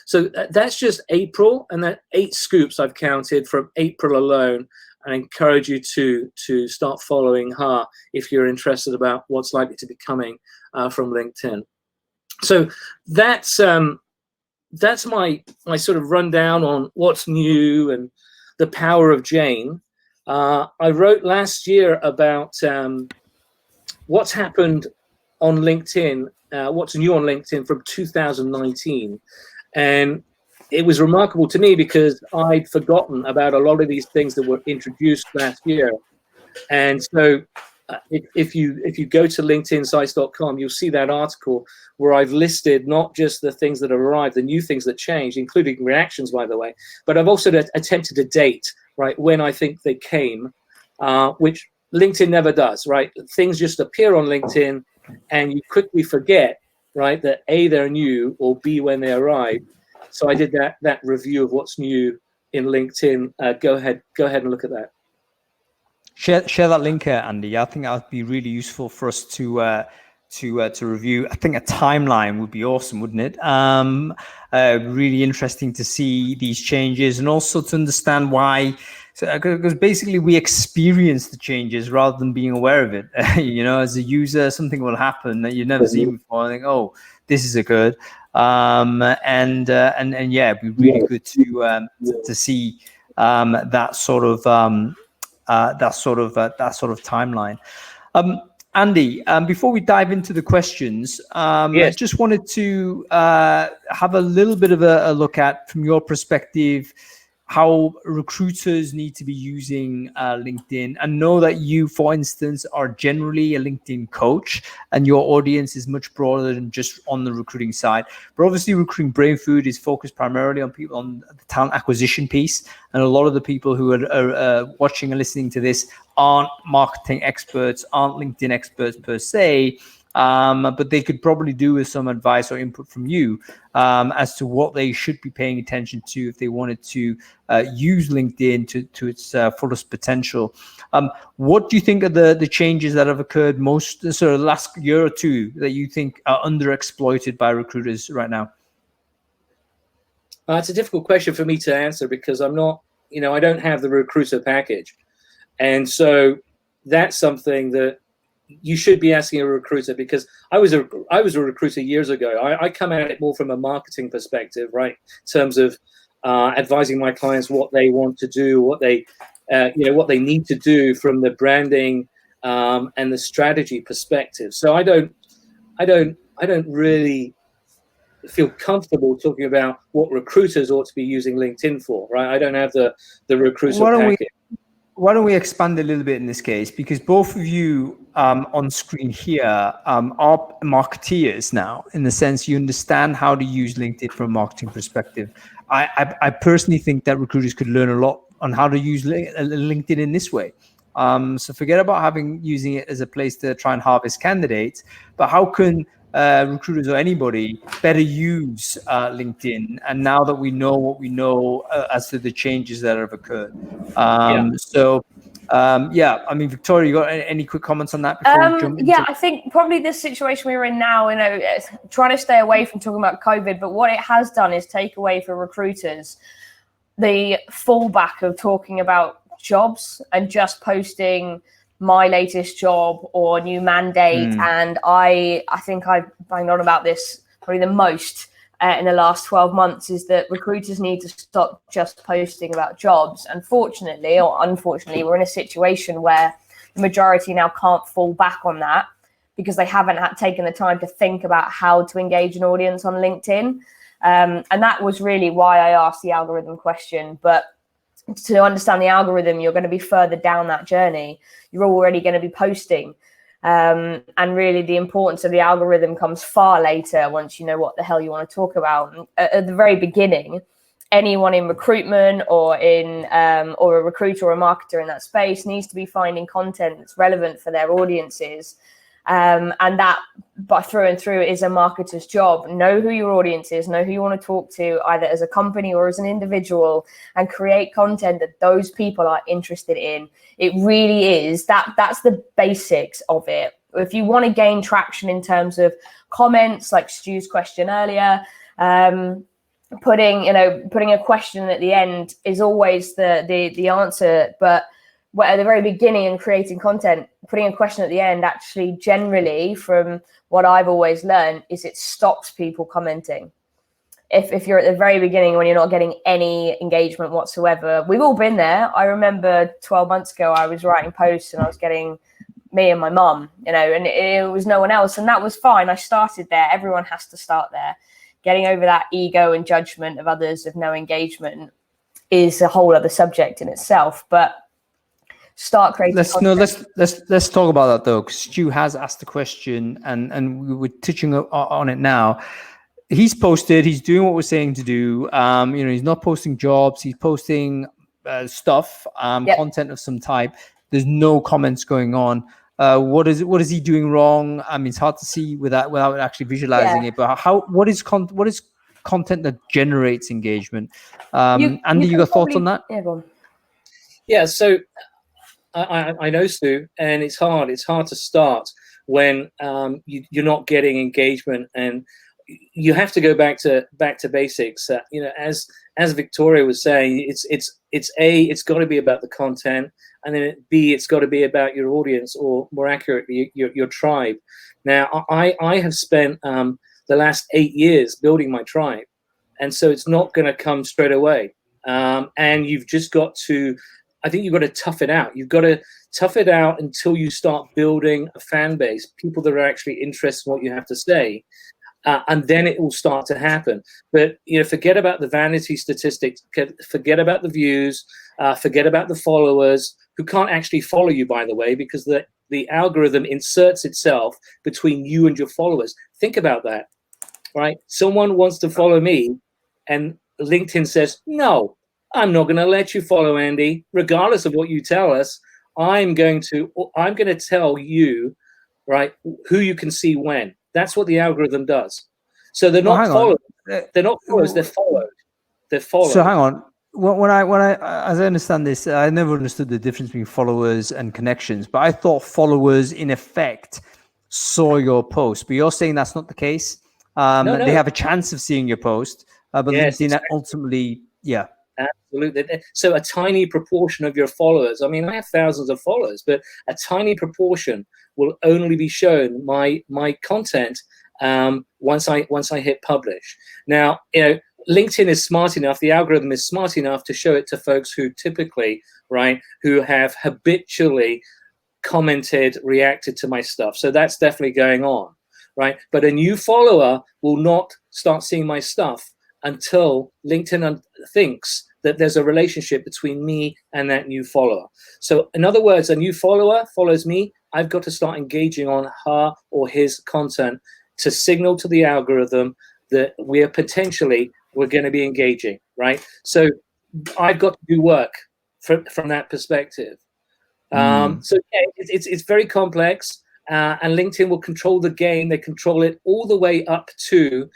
So that's just April, and that 8 scoops I've counted from April alone. I encourage you to start following her if you're interested about what's likely to be coming from LinkedIn. So that's my sort of rundown on what's new and the power of Jane. I wrote last year about what's happened on LinkedIn, what's new on LinkedIn from 2019, and it was remarkable to me because I'd forgotten about a lot of these things that were introduced last year. And so if you go to LinkedInsites.com, you'll see that article where I've listed not just the things that arrived, the new things that changed, including reactions, by the way, but I've also attempted to date, right, when I think they came, which LinkedIn never does, right? Things just appear on LinkedIn and you quickly forget, right, that A, they're new, or B, when they arrive. So I did that review of what's new in LinkedIn. Go ahead and look at that. Share that link here, Andy. I think that would be really useful for us to review. I think a timeline would be awesome, wouldn't it? Really interesting to see these changes and also to understand why. Because basically we experience the changes rather than being aware of it. As a user, something will happen that you've never seen before. I think, oh, this is good. And yeah, it'd be really good to see that sort of timeline. Andy, before we dive into the questions, yes. I just wanted to have a little bit of a look at, from your perspective, how recruiters need to be using LinkedIn. I know that you, for instance, are generally a LinkedIn coach and your audience is much broader than just on the recruiting side. But obviously Recruiting Brainfood is focused primarily on people on the talent acquisition piece. And a lot of the people who are watching and listening to this aren't marketing experts, aren't LinkedIn experts per se, but they could probably do with some advice or input from you as to what they should be paying attention to if they wanted to use LinkedIn to its fullest potential. What do you think are the changes that have occurred most sort of last year or two that you think are underexploited by recruiters right now? It's a difficult question for me to answer because I'm not, I don't have the recruiter package. And so that's something that you should be asking a recruiter, because I was a recruiter years ago. I come at it more from a marketing perspective, right? In terms of advising my clients what they want to do, what they need to do from the branding and the strategy perspective. So I don't really feel comfortable talking about what recruiters ought to be using LinkedIn for, right? I don't have the recruiter package. Why don't we expand a little bit in this case? Because both of you on screen here are marketeers now, in the sense you understand how to use LinkedIn from a marketing perspective. I personally think that recruiters could learn a lot on how to use LinkedIn in this way. So forget about using it as a place to try and harvest candidates, but how can recruiters or anybody better use LinkedIn? And now that we know what we know as to the changes that have occurred. Victoria, you got any quick comments on that before we jump into? Yeah, I think probably this situation we're in now, trying to stay away from talking about COVID, but what it has done is take away for recruiters the fallback of talking about jobs and just posting my latest job or new mandate. And I think I've banged on about this probably the most in the last 12 months, is that recruiters need to stop just posting about jobs. And fortunately or unfortunately, we're in a situation where the majority now can't fall back on that because they haven't taken the time to think about how to engage an audience on LinkedIn. And that was really why I asked the algorithm question. But to understand the algorithm, you're going to be further down that journey. You're already going to be posting. And really the importance of the algorithm comes far later once you know what the hell you want to talk about. At the very beginning, anyone in recruitment or or a recruiter or a marketer in that space needs to be finding content that's relevant for their audiences. And that, by through and through, is a marketer's job. Know who your audience is, know who you want to talk to, either as a company or as an individual, and create content that those people are interested in. It really is that's the basics of it. If you want to gain traction in terms of comments, like Stu's question earlier, putting a question at the end is always the answer. But at the very beginning and creating content, putting a question at the end, actually generally, from what I've always learned, is it stops people commenting. If you're at the very beginning when you're not getting any engagement whatsoever, we've all been there. I remember 12 months ago, I was writing posts and I was getting me and my mum, and it was no one else. And that was fine. I started there. Everyone has to start there. Getting over that ego and judgment of others, of no engagement, is a whole other subject in itself. But start creating content. Let's talk about that though, because Stu has asked the question, and we were touching on it now. He's posted, he's doing what we're saying to do. He's not posting jobs, he's posting stuff, content of some type. There's no comments going on. What is he doing wrong? I mean, it's hard to see without actually visualizing it. But what is content that generates engagement? Andy, you got thoughts on that? Yeah, go on. Yeah, so I know, Stu, and it's hard. It's hard to start when you're not getting engagement, and you have to go back to basics. As Victoria was saying, it's got to be about the content, and then B, it's got to be about your audience, or more accurately, your tribe. Now, I have spent the last 8 years building my tribe, and so it's not going to come straight away. And you've just got to, I think you've got to tough it out. You've got to tough it out until you start building a fan base, people that are actually interested in what you have to say. And then it will start to happen. But forget about the vanity statistics, forget about the views, forget about the followers who can't actually follow you, by the way, because the algorithm inserts itself between you and your followers. Think about that, right? Someone wants to follow me, and LinkedIn says, no, I'm not going to let you follow Andy, regardless of what you tell us. I'm going to tell you, right, who you can see when. That's what the algorithm does. So they're not followed. They're not followers. They're followed. They're followed. So hang on. When I as I understand this, I never understood the difference between followers and connections. But I thought followers, in effect, saw your post. But you're saying that's not the case. No. They have a chance of seeing your post, but yes, LinkedIn exactly. ultimately, yeah. Absolutely. So a tiny proportion of your followers, I mean, I have thousands of followers, but a tiny proportion will only be shown my content once I hit publish. Now, LinkedIn is smart enough, the algorithm is smart enough to show it to folks who typically, right, who have habitually commented, reacted to my stuff. So that's definitely going on, right? But a new follower will not start seeing my stuff until LinkedIn thinks that there's a relationship between me and that new follower. So in other words, a new follower follows me, I've got to start engaging on her or his content to signal to the algorithm that we're going to be engaging, right? So I've got to do work from that perspective. So yeah, it's very complex, and LinkedIn will control the game. They control it all the way up to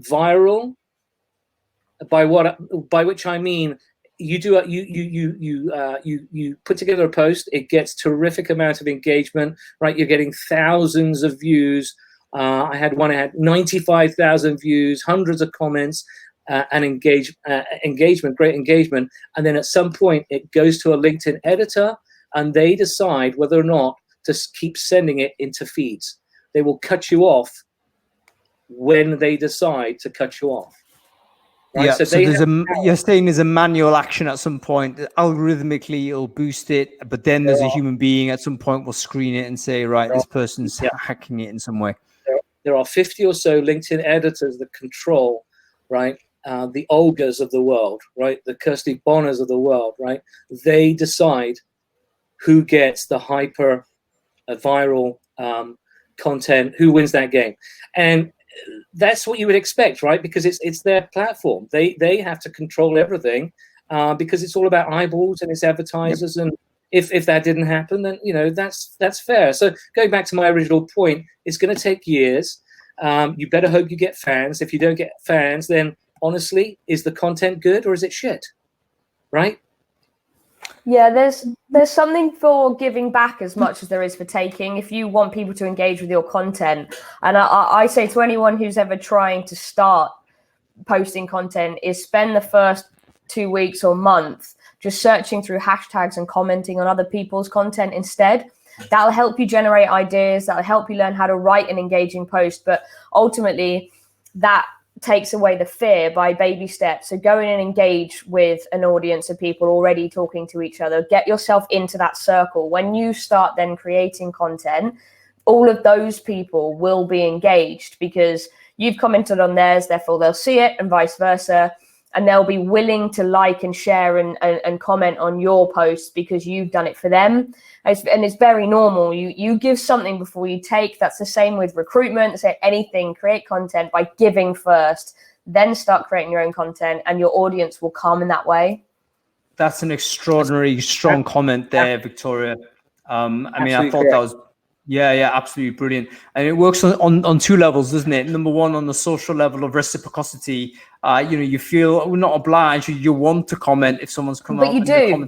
viral, by which I mean you put together a post, it gets terrific amount of engagement, right? You're getting thousands of views. I had 95,000 views, hundreds of comments, and engagement, great engagement. And then at some point it goes to a LinkedIn editor, and they decide whether or not to keep sending it into feeds. They will cut you off when they decide to cut you off. Right? Yeah, so you're saying there's a manual action at some point. Algorithmically, it'll boost it, but then there's a human being at some point will screen it and say, right, this person's hacking it in some way. There are 50 or so LinkedIn editors that control, right, the Olgas of the world, right, the Kirsty Bonners of the world, right? They decide who gets the hyper viral content, who wins that game. And that's what you would expect, right? Because it's their platform. They have to control everything because it's all about eyeballs and it's advertisers. Yep. And if that didn't happen, then that's fair. So going back to my original point, it's going to take years. You better hope you get fans. If you don't get fans, then honestly, is the content good or is it shit? Right? Yeah, there's something for giving back as much as there is for taking. If you want people to engage with your content, and I say to anyone who's ever trying to start posting content, is spend the first 2 weeks or month just searching through hashtags and commenting on other people's content instead. That'll help you generate ideas. That'll help you learn how to write an engaging post. But ultimately, that takes away the fear by baby steps. So go in and engage with an audience of people already talking to each other. Get yourself into that circle. When you start then creating content, all of those people will be engaged because you've commented on theirs, therefore they'll see it, and vice versa. and they'll be willing to like and share and comment on your posts because you've done it for them. And it's very normal. You give something before you take. That's the same with recruitment. Say anything, create content by giving first, then start creating your own content, and your audience will come in that way. That's an extraordinary strong comment there, Victoria. I mean, I thought that was, yeah, absolutely brilliant. And it works on two levels, doesn't it? Number one, on the social level of reciprocity, you feel we're not obliged. You want to comment if someone's come up. But you do.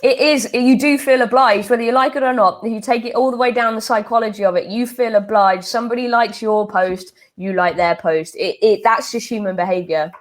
You do feel obliged, whether you like it or not. If you take it all the way down the psychology of it, you feel obliged. Somebody likes your post, you like their post. That's just human behavior.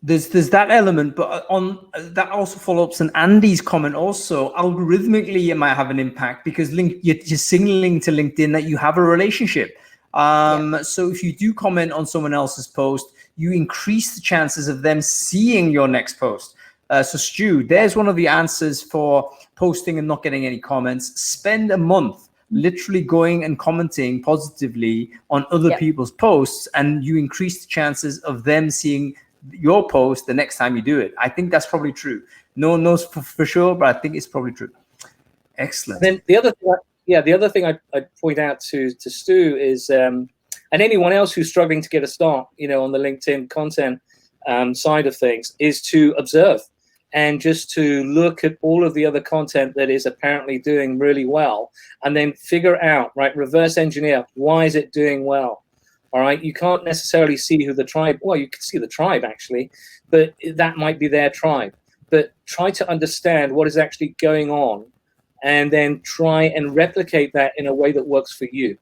There's that element, but on that also follow-ups on Andy's comment also, algorithmically it might have an impact because you're signaling to LinkedIn that you have a relationship. So if you do comment on someone else's post, you increase the chances of them seeing your next post. So Stu, there's one of the answers for posting and not getting any comments. Spend a month literally going and commenting positively on other people's posts, and you increase the chances of them seeing your post the next time you do it. I think that's probably true. No one knows for sure, but I think it's probably true. Excellent. And then the other thing I'd point out to Stu is, and anyone else who's struggling to get a start, on the LinkedIn content side of things, is to observe and just to look at all of the other content that is apparently doing really well, and then figure out, right, reverse engineer, why is it doing well? All right, you can't necessarily see who the tribe, well, you can see the tribe actually, but that might be their tribe. But try to understand what is actually going on, and then try and replicate that in a way that works for you.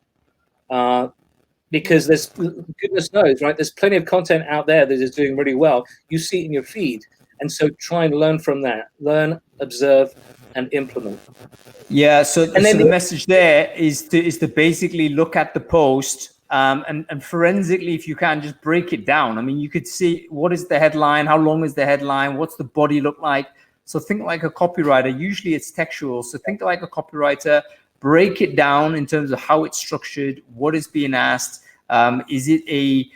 Because there's, goodness knows, right, there's plenty of content out there that is doing really well. You see it in your feed. And so try and learn from that. Learn, observe, and implement. Yeah, so the message there is to basically look at the post, and forensically, if you can, just break it down. I mean, you could see what is the headline, how long is the headline, what's the body look like. So think like a copywriter. Usually it's textual. So think like a copywriter, break it down in terms of how it's structured, what is being asked. Is it a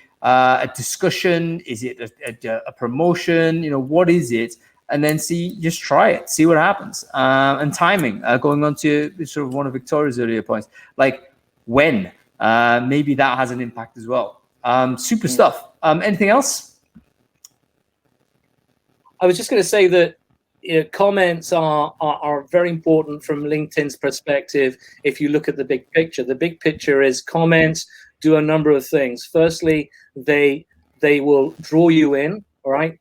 discussion? Is it a promotion? What is it? And then just try it, see what happens. And timing, going on to sort of one of Victoria's earlier points, like when. Maybe that has an impact as well. Super stuff. Anything else? I was just going to say that comments are very important from LinkedIn's perspective. If you look at the big picture is comments do a number of things. Firstly, they will draw you in. All right.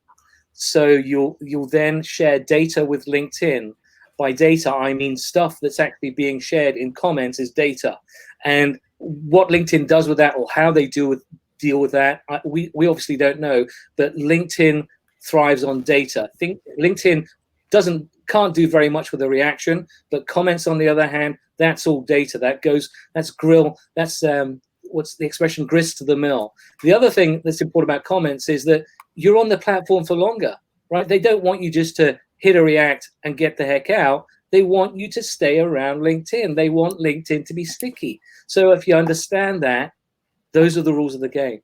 So you'll then share data with LinkedIn. By data, I mean stuff that's actually being shared in comments is data. And what LinkedIn does with that, or how they deal with that, we obviously don't know. But LinkedIn thrives on data. I think LinkedIn can't do very much with a reaction, but comments, on the other hand, that's all data. That's grill. That's what's the expression? Grist to the mill. The other thing that's important about comments is that you're on the platform for longer, right? They don't want you just to hit a react and get the heck out. They want you to stay around LinkedIn. They want LinkedIn to be sticky. So if you understand that, those are the rules of the game.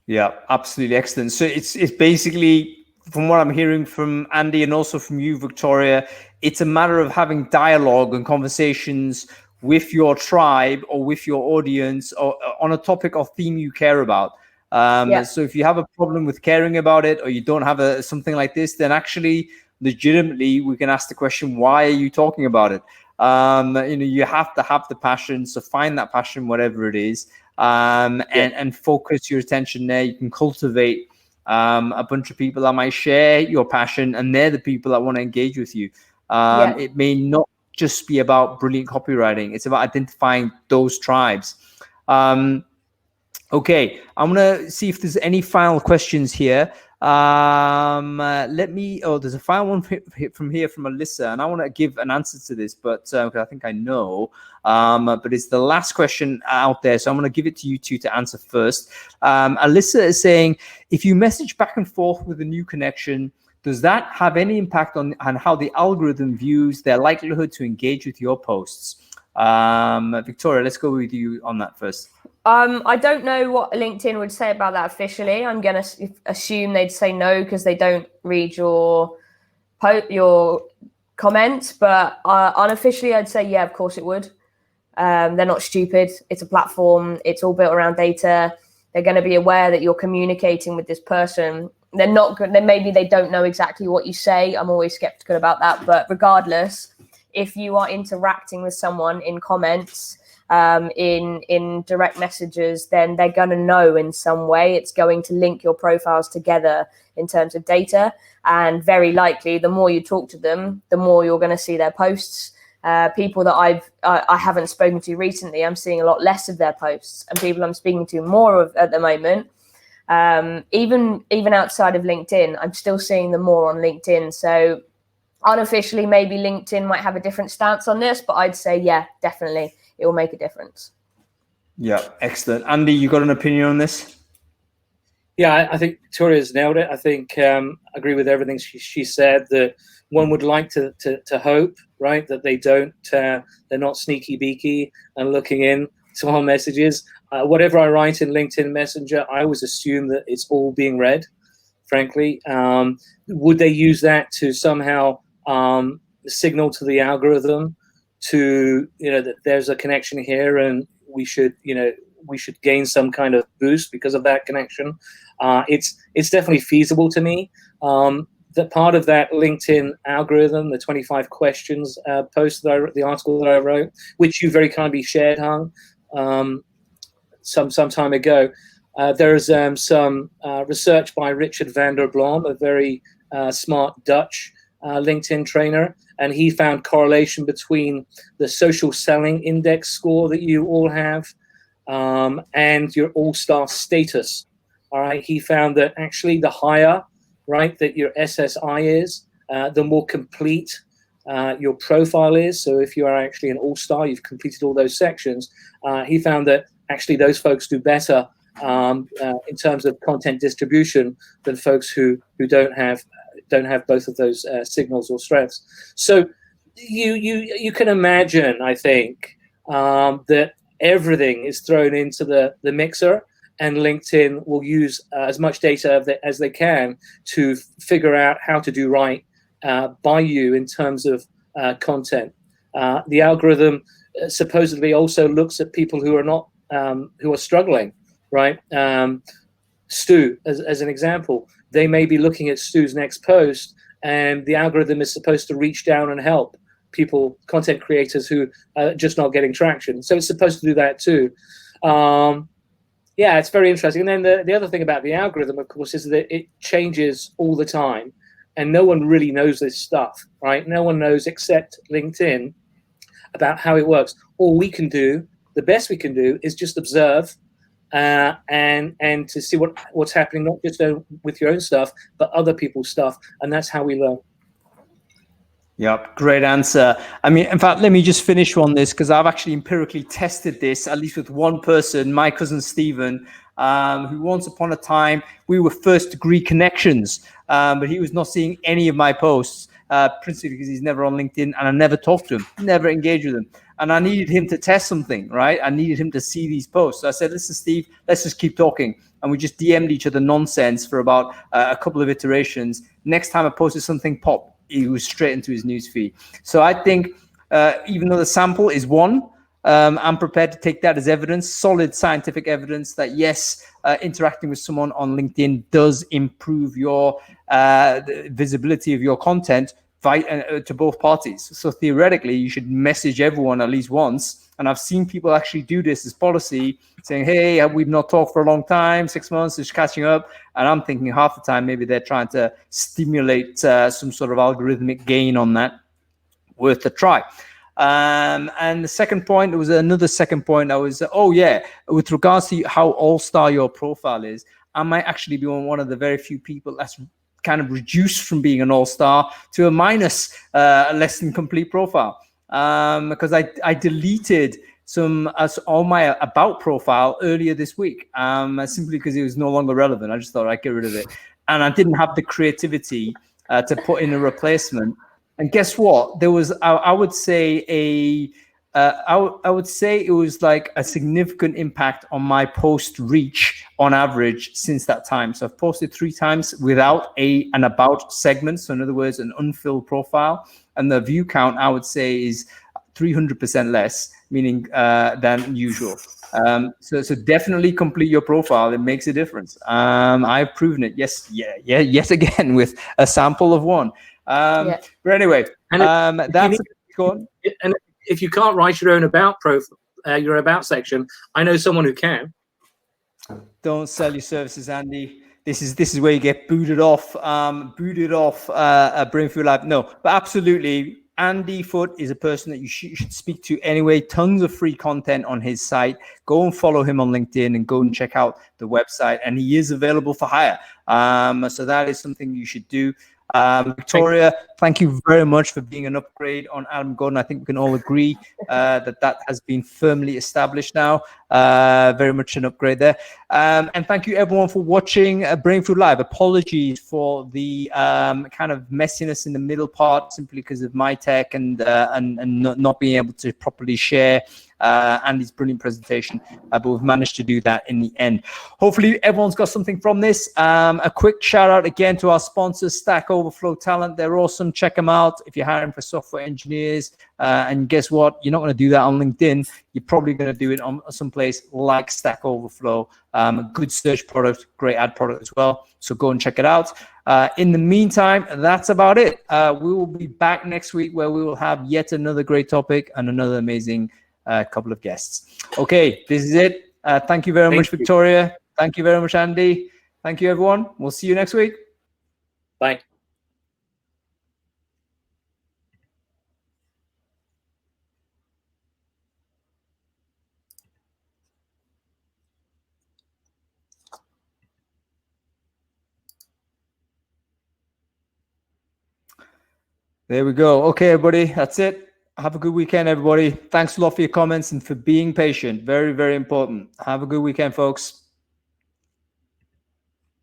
Yeah, absolutely excellent. So it's basically, from what I'm hearing from Andy and also from you, Victoria, it's a matter of having dialogue and conversations with your tribe or with your audience or on a topic or theme you care about. So if you have a problem with caring about it, or you don't have something like this, then actually legitimately we can ask the question, why are you talking about it? You have to have the passion. So find that passion, whatever it is, and focus your attention there. You can cultivate a bunch of people that might share your passion, and they're the people that want to engage with you. It may not just be about brilliant copywriting. It's about identifying those tribes. Okay, I'm gonna see if there's any final questions here. There's a final one from Alyssa, and I want to give an answer to this, but I think I know. But it's the last question out there, so I'm going to give it to you two to answer first. Alyssa is saying, if you message back and forth with a new connection, does that have any impact on how the algorithm views their likelihood to engage with your posts? Victoria, let's go with you on that first. I don't know what LinkedIn would say about that officially. I'm going to assume they'd say no because they don't read your comments. But unofficially, I'd say, yeah, of course it would. They're not stupid. It's a platform. It's all built around data. They're going to be aware that you're communicating with this person. They're not good. Then maybe they don't know exactly what you say. I'm always skeptical about that. But regardless, if you are interacting with someone in comments, in direct messages, then they're going to know in some way. It's going to link your profiles together in terms of data, and very likely the more you talk to them, the more you're going to see their posts. People that I haven't spoken to recently, I'm seeing a lot less of their posts, and people I'm speaking to more of at the moment, even outside of LinkedIn, I'm still seeing them more on LinkedIn. So unofficially, maybe LinkedIn might have a different stance on this, but I'd say, yeah, definitely it will make a difference. Yeah, excellent. Andy, you got an opinion on this? Yeah, I think Victoria's nailed it. I think I agree with everything she said, that one would like to hope, right, that they don't, they're not sneaky beaky and looking in to our messages. Whatever I write in LinkedIn Messenger, I always assume that it's all being read, frankly. Would they use that to somehow signal to the algorithm to, that there's a connection here and we should gain some kind of boost because of that connection? It's definitely feasible to me. That part of that LinkedIn algorithm, the 25 questions post the article that I wrote, which you very kindly shared, Hung, some time ago. There's some research by Richard van der Blom, a very smart Dutch LinkedIn trainer, and he found correlation between the social selling index score that you all have and your all-star status. All right, he found that actually the higher, right, that your SSI is, the more complete your profile is. So if you are actually an all-star, you've completed all those sections. He found that actually those folks do better in terms of content distribution than folks who don't have both of those signals or strengths. So you can imagine, I think, that everything is thrown into the mixer, and LinkedIn will use as much data as they can to figure out how to do right by you in terms of content. The algorithm supposedly also looks at people who are not who are struggling, right? Stu, as an example, they may be looking at Stu's next post, and the algorithm is supposed to reach down and help people, content creators who are just not getting traction. So it's supposed to do that too. Yeah, it's very interesting. And then the other thing about the algorithm, of course, is that it changes all the time, and no one really knows this stuff, right? No one knows except LinkedIn about how it works. All we can do, the best we can do, is just observe and to see what's happening, not just with your own stuff, but other people's stuff, and that's how we learn. Yep, great answer. I mean, in fact, let me just finish on this, because I've actually empirically tested this, at least with one person, my cousin Stephen, who once upon a time, we were first degree connections, but he was not seeing any of my posts, principally because he's never on LinkedIn, and I never talked to him, never engaged with him. And I needed him to test something, right? I needed him to see these posts. So I said, listen, Steve, let's just keep talking. And we just DM'd each other nonsense for about a couple of iterations. Next time I posted something, pop, he was straight into his newsfeed. So I think even though the sample is one, I'm prepared to take that as evidence, solid scientific evidence that yes, interacting with someone on LinkedIn does improve your visibility of your content to both parties. So theoretically, you should message everyone at least once. And I've seen people actually do this as policy, saying, hey, we've not talked for a long time, 6 months, just catching up. And I'm thinking half the time, maybe they're trying to stimulate some sort of algorithmic gain on that. Worth a try. And the second point, there was another second point. I was, with regards to how all-star your profile is, I might actually be one of the very few people that's kind of reduced from being an all-star to a minus, less than complete profile. Because I deleted all my about profile earlier this week, simply because it was no longer relevant. I just thought I'd get rid of it. And I didn't have the creativity to put in a replacement. And guess what? There was, I would say, I would say it was like a significant impact on my post reach on average since that time. So I've posted 3 times without an about segment. So in other words, an unfilled profile, and the view count I would say is 300% less, meaning than usual. So definitely complete your profile. It makes a difference. I've proven it. Yet again with a sample of 1. But anyway, that's go on. And if you can't write your own about profile, your about section, I know someone who can. Don't sell your services, Andy. This is where you get booted off. Brainfood Live. No, but absolutely. Andy Foote is a person that you should speak to anyway. Tons of free content on his site. Go and follow him on LinkedIn and go and check out the website. And he is available for hire. So that is something you should do. Victoria, thank you very much for being an upgrade on Adam Gordon. I think we can all agree that has been firmly established now. Very much an upgrade there. And thank you everyone for watching Brainfood Live. Apologies for the kind of messiness in the middle part, simply because of my tech and not being able to properly share Andy's brilliant presentation, but we've managed to do that in the end. Hopefully everyone's got something from this. A quick shout out again to our sponsors, Stack Overflow Talent. They're awesome. Check them out if you're hiring for software engineers. And guess what? You're not going to do that on LinkedIn. You're probably going to do it on someplace like Stack Overflow. A good search product, great ad product as well. So go and check it out. In the meantime, that's about it. We will be back next week where we will have yet another great topic and another amazing couple of guests. Okay, this is it. Thank you very much, Victoria. Thank you very much, Andy. Thank you, everyone. We'll see you next week. Bye. There we go. Okay, everybody, that's it. Have a good weekend, everybody. Thanks a lot for your comments and for being patient. Very, very important. Have a good weekend, folks.